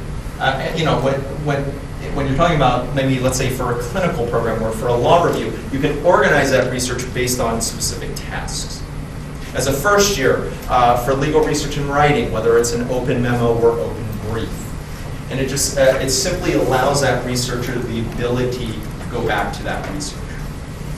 when you're talking about maybe, let's say, for a clinical program or for a law review, you can organize that research based on specific tasks. As a first year, for legal research and writing, whether it's an open memo or open brief. And it just, it simply allows that researcher the ability to go back to that research.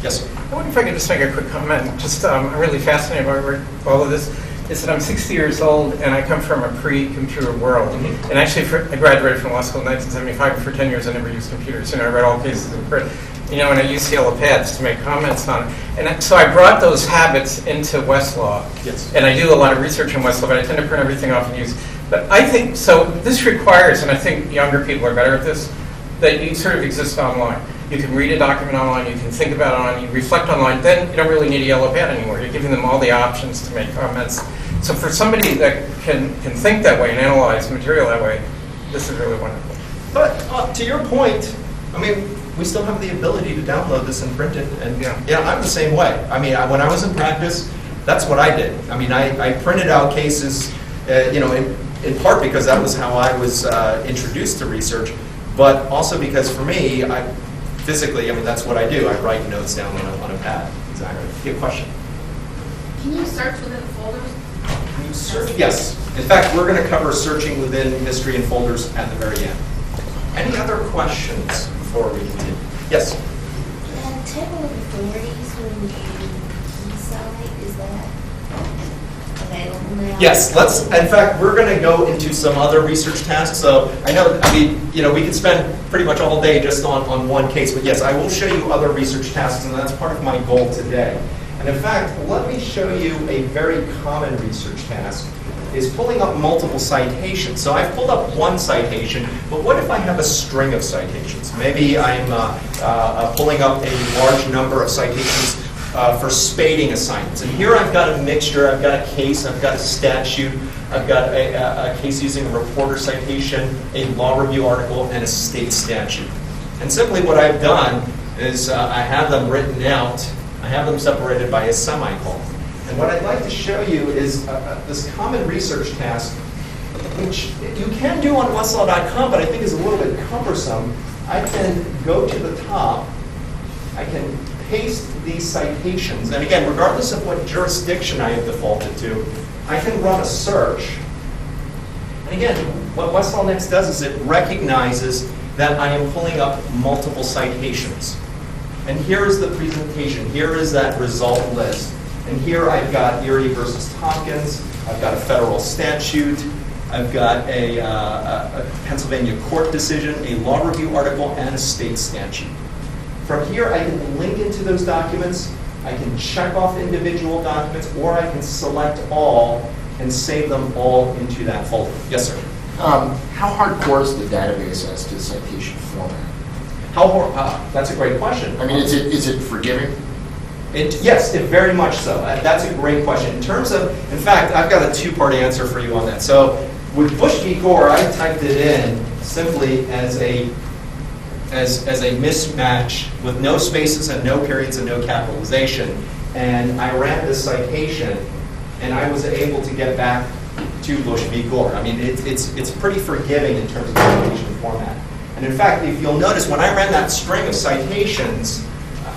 Yes, sir. I wonder if I could just make a quick comment. Just, I'm really fascinated by all of this. Is that I'm 60 years old and I come from a pre-computer world. Mm-hmm. And actually, I graduated from law school in 1975, and for 10 years I never used computers. I read all cases in print. And I used yellow pads to make comments on it. And so I brought those habits into Westlaw. Yes. And I do a lot of research in Westlaw, but I tend to print everything off and use. But I think, so this requires, and I think younger people are better at this, that you sort of exist online. You can read a document online, you can think about it online, you reflect online, then you don't really need a yellow pad anymore. You're giving them all the options to make comments. So for somebody that can think that way and analyze material that way, this is really wonderful. But to your point, I mean, we still have the ability to download this and print it. And yeah, I'm the same way. I mean, when I was in practice, that's what I did. I mean, I printed out cases, in part because that was how I was introduced to research, but also because for me, physically, I mean, that's what I do. I write notes down on a pad. Exactly. Good question. Can you search within folders? Yes. In fact, we're going to cover searching within history and folders at the very end. Any other questions before we continue? Yes? The table of authorities when you decide, is that available now? Yes, in fact, we're going to go into some other research tasks. So I mean, we could spend pretty much all day just on one case, but yes, I will show you other research tasks, and that's part of my goal today. And in fact, let me show you a very common research task, is pulling up multiple citations. So I've pulled up one citation, but what if I have a string of citations? Maybe I'm pulling up a large number of citations for spading assignments. And here I've got a mixture. I've got a case, I've got a statute, I've got a case using a reporter citation, a law review article, and a state statute. And simply what I've done is I have them written out. I have them separated by a semicolon. And what I'd like to show you is this common research task, which you can do on Westlaw.com, but I think is a little bit cumbersome. I can go to the top. I can paste these citations. And again, regardless of what jurisdiction I have defaulted to, I can run a search. And again, what WestlawNext does is it recognizes that I am pulling up multiple citations. And here is the presentation. Here is that result list. And here I've got Erie versus Tompkins. I've got a federal statute. I've got a Pennsylvania court decision, a law review article, and a state statute. From here, I can link into those documents. I can check off individual documents, or I can select all and save them all into that folder. Yes, sir? How hardcore is the database as to citation format? That's a great question. I mean, is it forgiving? Yes, very much so. That's a great question. In terms of, in fact, I've got a two-part answer for you on that. So with Bush v. Gore, I typed it in simply as a mismatch with no spaces and no periods and no capitalization. And I ran this citation, and I was able to get back to Bush v. Gore. I mean, it's pretty forgiving in terms of citation format. And in fact, if you'll notice, when I ran that string of citations,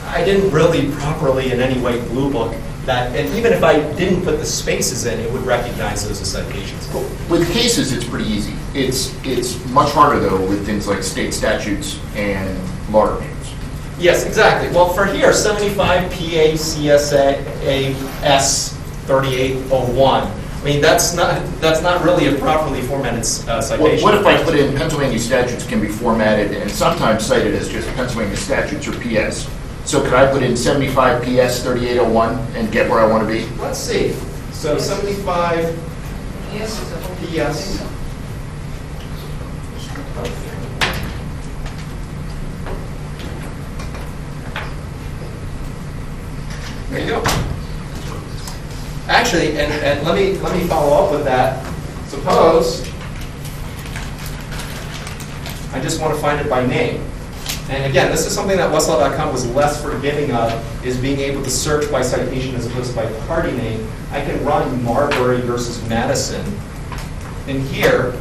I didn't really properly in any way blue book that, and even if I didn't put the spaces in, it would recognize those as citations. Cool. With cases, it's pretty easy. It's much harder, though, with things like state statutes and law reviews. Yes, exactly. Well, for here, 75 PA CSA S 3801. mean, that's not really a properly formatted citation. What if I put in Pennsylvania statutes can be formatted and sometimes cited as just Pennsylvania statutes or PS? So could I put in 75 PS 3801 and get where I want to be? Let's see. So 75 Yes, it's a whole PS. thing. There you go. Actually, and let me follow up with that. Suppose I just want to find it by name. And again, this is something that Westlaw.com was less forgiving of, is being able to search by citation as opposed to by party name. I can run Marbury versus Madison. And here,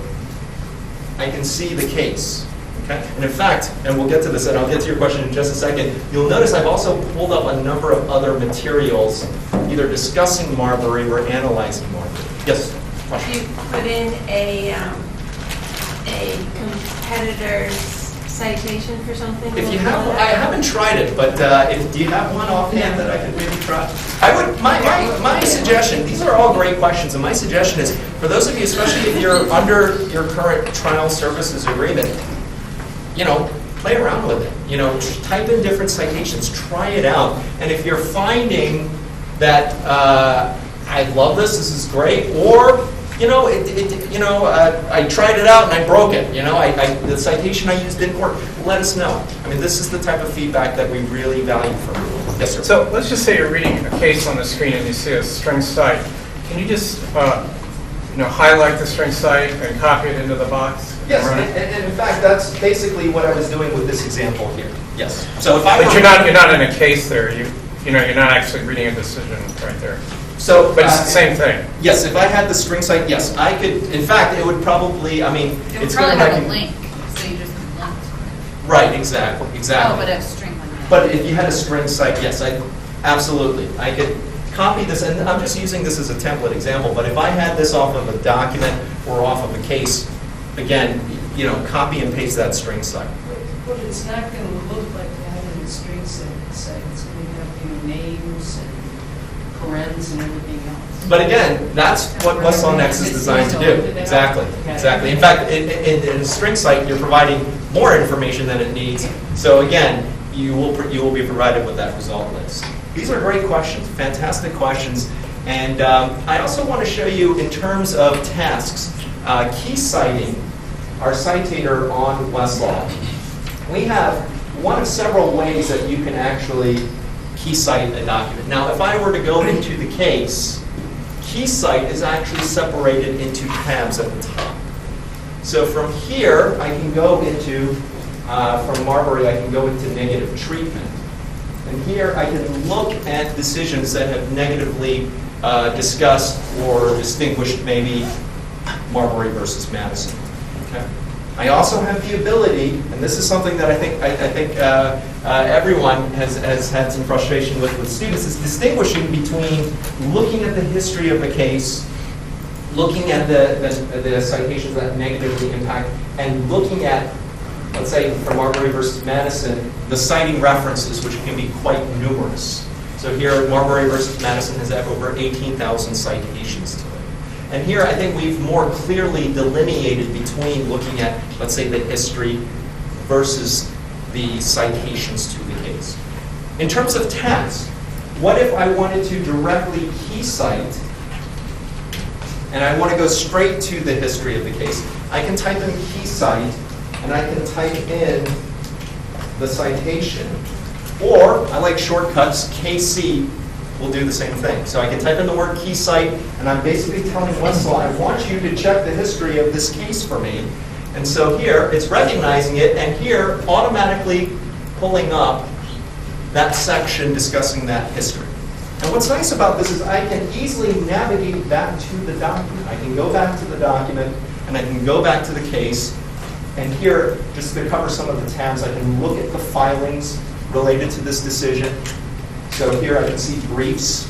I can see the case. Okay? And in fact, and we'll get to this, and I'll get to your question in just a second, you'll notice I've also pulled up a number of other materials, either discussing Marbury or analyzing Marbury. Yes? Question? You put in a competitor's citation for something? If you have, I haven't tried it, but do you have one offhand that I could maybe try? I would. My suggestion. These are all great questions, and my suggestion is for those of you, especially if you're under your current trial services agreement, play around with it. Type in different citations, try it out, and if you're finding that I love this is great, or I tried it out and I broke it. The citation I used didn't work. Let us know. I mean, this is the type of feedback that we really value from you. Yes, sir. So let's just say you're reading a case on the screen and you see a string cite. Can you just highlight the string cite and copy it into the box? Yes, and in fact, that's basically what I was doing with this example here. Yes. So if I but you're not in a case there. You're not actually reading a decision right there. So, but it's the same thing. Yes, if I had the string cite, yes, I could. In fact, it would probably. I mean, It would it's probably going to have a link, so you just link. Right. Exactly. Oh, but a string link. But if you had a string cite, yes, absolutely. I could copy this, and I'm just using this as a template example. But if I had this off of a document or off of a case, again, copy and paste that string cite. But it's not going to look like that in the string cite. It's going to have names and parens and everything else. But again, that's what WestlawNext is designed to do. Exactly. In fact, in a string cite, you're providing more information than it needs. So again, you will be provided with that result list. These are great questions, fantastic questions. And I also want to show you, in terms of tasks, key citing our citator on Westlaw. We have one of several ways that you can actually key cite a document. Now, if I were to go into the case, key cite is actually separated into tabs at the top. So from here, I can go into, from Marbury, I can go into negative treatment. And here I can look at decisions that have negatively discussed or distinguished maybe Marbury versus Madison. Okay. I also have the ability, and this is something that I think everyone has had some frustration with students, is distinguishing between looking at the history of the case, looking at the citations that negatively impact, and looking at, let's say, for Marbury versus Madison, the citing references, which can be quite numerous. So here, Marbury versus Madison has over 18,000 citations to it. And here, I think we've more clearly delineated between looking at, let's say, the history versus the citations to the case. In terms of tasks, what if I wanted to directly key cite, and I want to go straight to the history of the case? I can type in key cite, and I can type in the citation. Or, I like shortcuts, KC will do the same thing. So I can type in the word key cite, and I'm basically telling Westlaw, I want you to check the history of this case for me. And so here, it's recognizing it, and here, automatically pulling up that section discussing that history. And what's nice about this is I can easily navigate back to the document. I can go back to the document, and I can go back to the case. And here, just to cover some of the tabs, I can look at the filings related to this decision. So here I can see briefs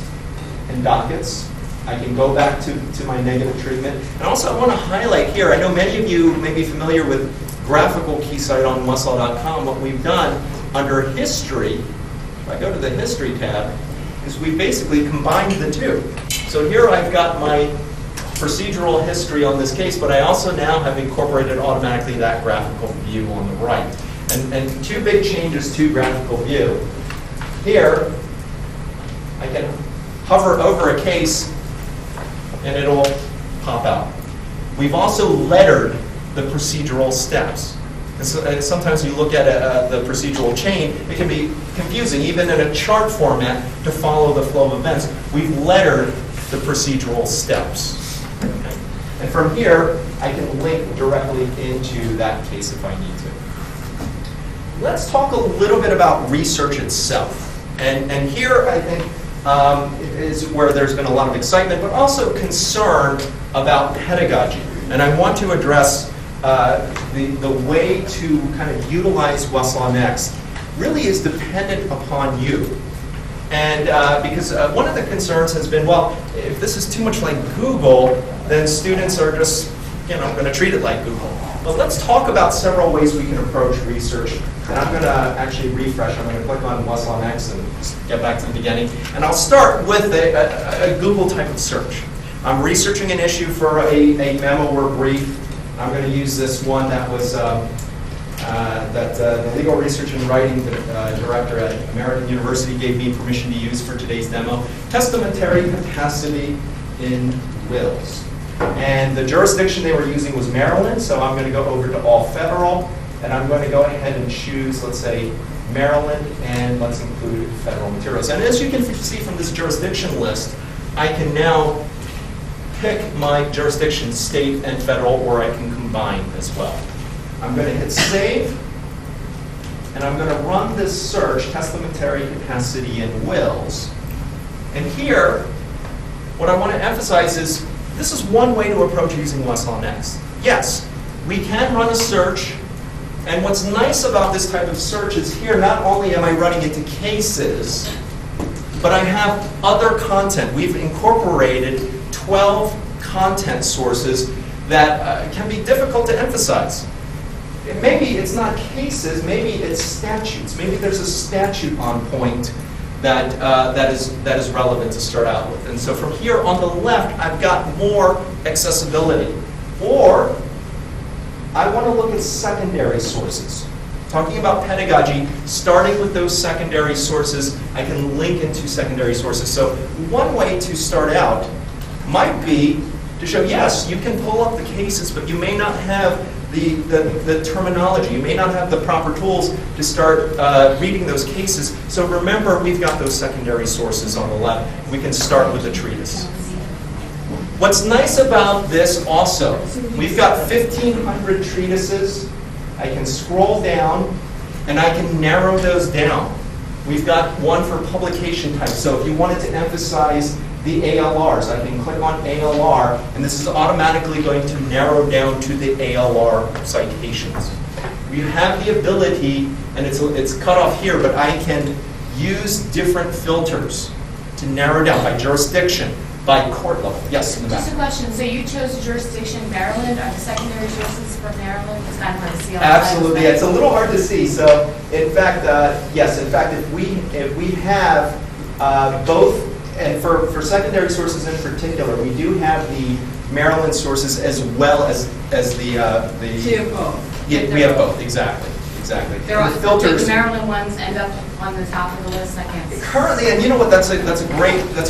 and dockets. I can go back to my negative treatment. And also I want to highlight here, I know many of you may be familiar with graphical key cite on Westlaw.com. What we've done under history, if I go to the history tab, is we basically combined the two. So here I've got my procedural history on this case, but I also now have incorporated automatically that graphical view on the right. And two big changes to graphical view. Here, I can hover over a case and it'll pop out. We've also lettered the procedural steps. And sometimes you look at the procedural chain, it can be confusing, even in a chart format, to follow the flow of events. We've lettered the procedural steps. Okay? And from here, I can link directly into that case if I need to. Let's talk a little bit about research itself. And here, I think, is where there's been a lot of excitement, but also concern about pedagogy. And I want to address the way to kind of utilize WestlawNext really is dependent upon you. And because one of the concerns has been, well, if this is too much like Google, then students are just, going to treat it like Google. But let's talk about several ways we can approach research. And I'm going to actually refresh. I'm going to click on WestlawNext and just get back to the beginning. And I'll start with a Google type of search. I'm researching an issue for a memo or brief. I'm going to use this one that was the legal research and writing director at American University gave me permission to use for today's demo. Testamentary capacity in wills. And the jurisdiction they were using was Maryland, so I'm going to go over to all federal, and I'm going to go ahead and choose, let's say, Maryland, and let's include federal materials. And as you can see from this jurisdiction list, I can now pick my jurisdiction, state and federal, or I can combine as well. I'm going to hit save, and I'm going to run this search, testamentary capacity in wills. And here, what I want to emphasize is this is one way to approach using WestlawNext. Yes, we can run a search, and what's nice about this type of search is here, not only am I running into cases, but I have other content. We've incorporated 12 content sources that can be difficult to emphasize. Maybe it's not cases, maybe it's statutes. Maybe there's a statute on point that is relevant to start out with. And so from here on the left, I've got more accessibility. Or I want to look at secondary sources. Talking about pedagogy, starting with those secondary sources, I can link into secondary sources. So one way to start out might be to show, yes, you can pull up the cases, but you may not have the terminology. You may not have the proper tools to start reading those cases. So remember, we've got those secondary sources on the left. We can start with the treatise. What's nice about this also, we've got 1,500 treatises. I can scroll down, and I can narrow those down. We've got one for publication type. So if you wanted to emphasize the ALRs, I can click on ALR, and this is automatically going to narrow down to the ALR citations. We have the ability, and it's cut off here, but I can use different filters to narrow down by jurisdiction, by court level. Yes, in the back. Just a question. So you chose jurisdiction Maryland. Are the secondary sources from Maryland? It's kind of hard to see on the Absolutely. It's a little hard to see. So, in fact, yes. In fact, if we have both, and for secondary sources in particular, we do have the Maryland sources as well as the. So you have both. Yeah, we have both. Exactly. There are the filters. the Maryland ones end up on the top of the list. I can't see. Currently, and you know what? That's a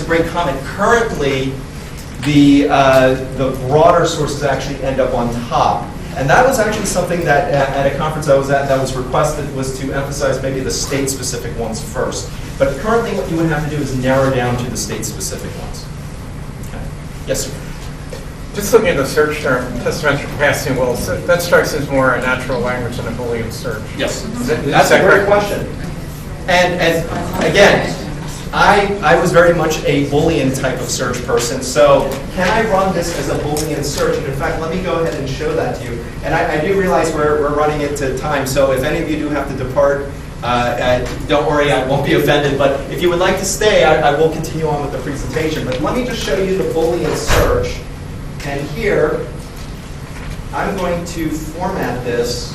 great comment. Currently, the broader sources actually end up on top, and that was actually something that at a conference I was at that was requested, was to emphasize maybe the state-specific ones first. But currently, what you would have to do is narrow down to the state-specific ones. Okay. Yes, sir. Just looking at the search term, testamentary capacity in wills, that strikes as more a natural language than a Boolean search. Yes, that's a great question. And again, I was very much a Boolean type of search person, so can I run this as a Boolean search? And in fact, let me go ahead and show that to you. And I do realize we're running into time, so if any of you do have to depart, don't worry, I won't be offended, but if you would like to stay, I will continue on with the presentation. But let me just show you the Boolean search. And here, I'm going to format this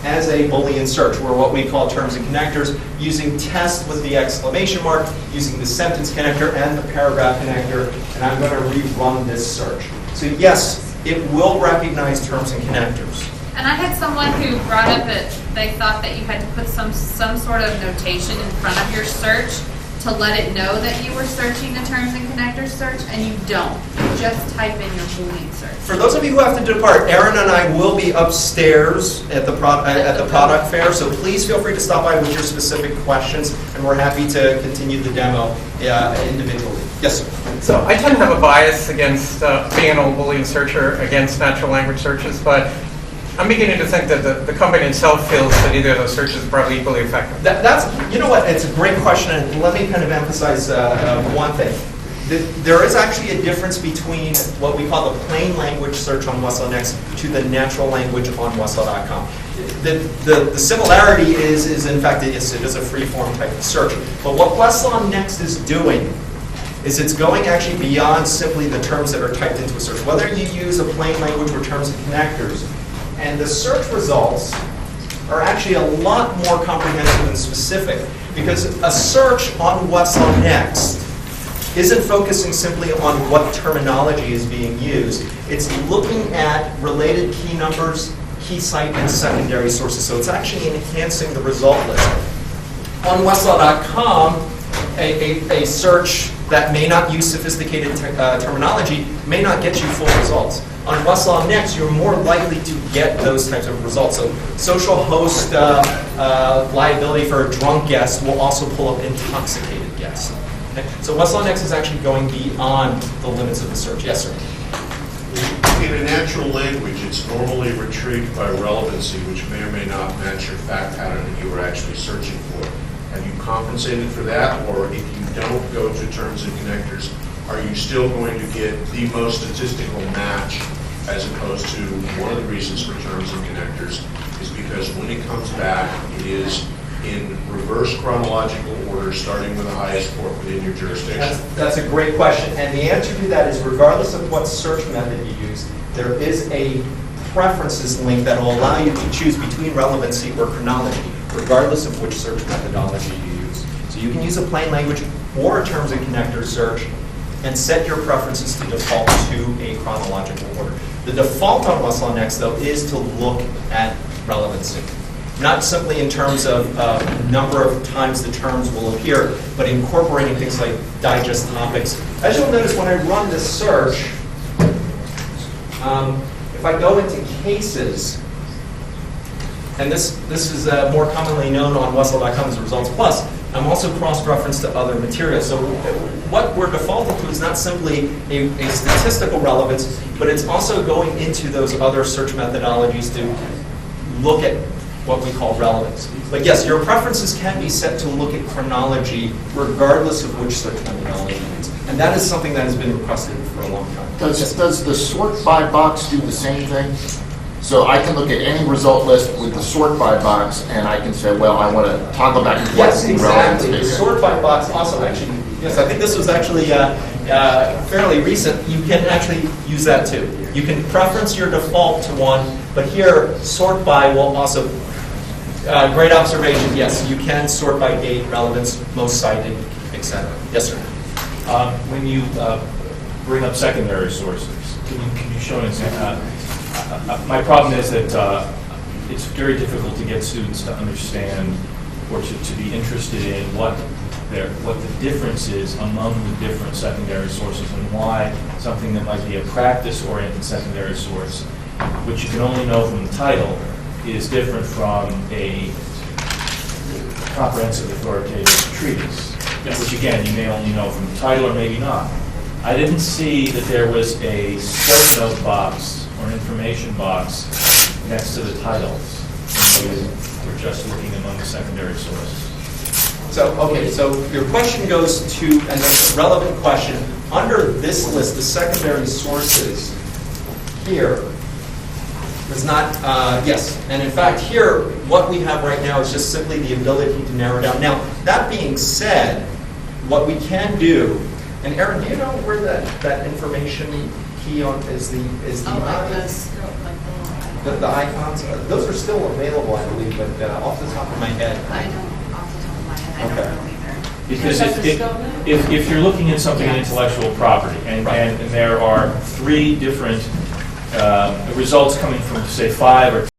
as a Boolean search, or what we call terms and connectors, using test with the exclamation mark, using the sentence connector and the paragraph connector, and I'm going to rerun this search. So yes, it will recognize terms and connectors. And I had someone who brought up that they thought that you had to put some sort of notation in front of your search to let it know that you were searching the terms and connectors search, and you don't. You just type in your Boolean search. For those of you who have to depart, Erin and I will be upstairs at the product fair, so please feel free to stop by with your specific questions, and we're happy to continue the demo individually. Yes, sir. So I tend to have a bias against being an old Boolean searcher against natural language searches, but I'm beginning to think that the company itself feels that either of those searches are probably equally effective. You know what, it's a great question, and let me kind of emphasize one thing. There is actually a difference between what we call the plain language search on WestlawNext to the natural language on Westlaw.com. The similarity is in fact, it is a free-form type of search. But what WestlawNext is doing is it's going actually beyond simply the terms that are typed into a search. Whether you use a plain language or terms and connectors, and the search results are actually a lot more comprehensive and specific, because a search on WestlawNext isn't focusing simply on what terminology is being used. It's looking at related key numbers, key cite, and secondary sources. So it's actually enhancing the result list. On Westlaw.com, a search that may not use sophisticated terminology may not get you full results. On WestlawNext, you're more likely to get those types of results. So social host liability for a drunk guest will also pull up intoxicated guests. Okay? So WestlawNext is actually going beyond the limits of the search. Yes, sir? In a natural language, it's normally retrieved by relevancy, which may or may not match your fact pattern that you were actually searching for. Have you compensated for that? Or if you don't go to terms and connectors, are you still going to get the most statistical match, as opposed to one of the reasons for terms and connectors is because when it comes back, it is in reverse chronological order, starting with the highest court within your jurisdiction? That's a great question. And the answer to that is regardless of what search method you use, there is a preferences link that will allow you to choose between relevancy or chronology, regardless of which search methodology you use. So you can use a plain language or a terms and connectors search and set your preferences to default to a chronological order. The default on WestlawNext, though, is to look at relevancy. Not simply in terms of number of times the terms will appear, but incorporating things like digest topics. As you'll notice when I run this search, if I go into cases, and this is more commonly known on Westlaw.com as Results Plus, I'm also cross-referenced to other materials. So what we're defaulting to is not simply a statistical relevance, but it's also going into those other search methodologies to look at what we call relevance. But yes, your preferences can be set to look at chronology regardless of which search methodology you use. And that is something that has been requested for a long time. Does the sort by box do the same thing? So I can look at any result list with the sort by box, and I can say, well, I want to toggle back and forth. Yes, exactly. The sort by box also actually, yes, I think this was actually fairly recent. You can actually use that too. You can preference your default to one, but here, sort by will also, great observation, yes, you can sort by date, relevance, most cited, etc. Yes, sir? When you bring up secondary sources, can you show an example? My problem is that it's very difficult to get students to understand or to be interested in what the difference is among the different secondary sources and why something that might be a practice-oriented secondary source, which you can only know from the title, is different from a comprehensive authoritative treatise, which again, you may only know from the title or maybe not. I didn't see that there was a footnote box or an information box next to the titles. We're just looking among the secondary sources. So, okay, so your question goes to, and it's a relevant question, under this list, the secondary sources here is not, yes, and in fact here, what we have right now is just simply the ability to narrow down. Now, that being said, what we can do, and Erin, do you know where that information key on is the the icons? Those are still available, I believe, but off the top of my head. I don't, off the top of my head, I don't know either. Because Does it have to spell that? if you're looking at something in intellectual property, and there are 3 different results coming from, say, 5 or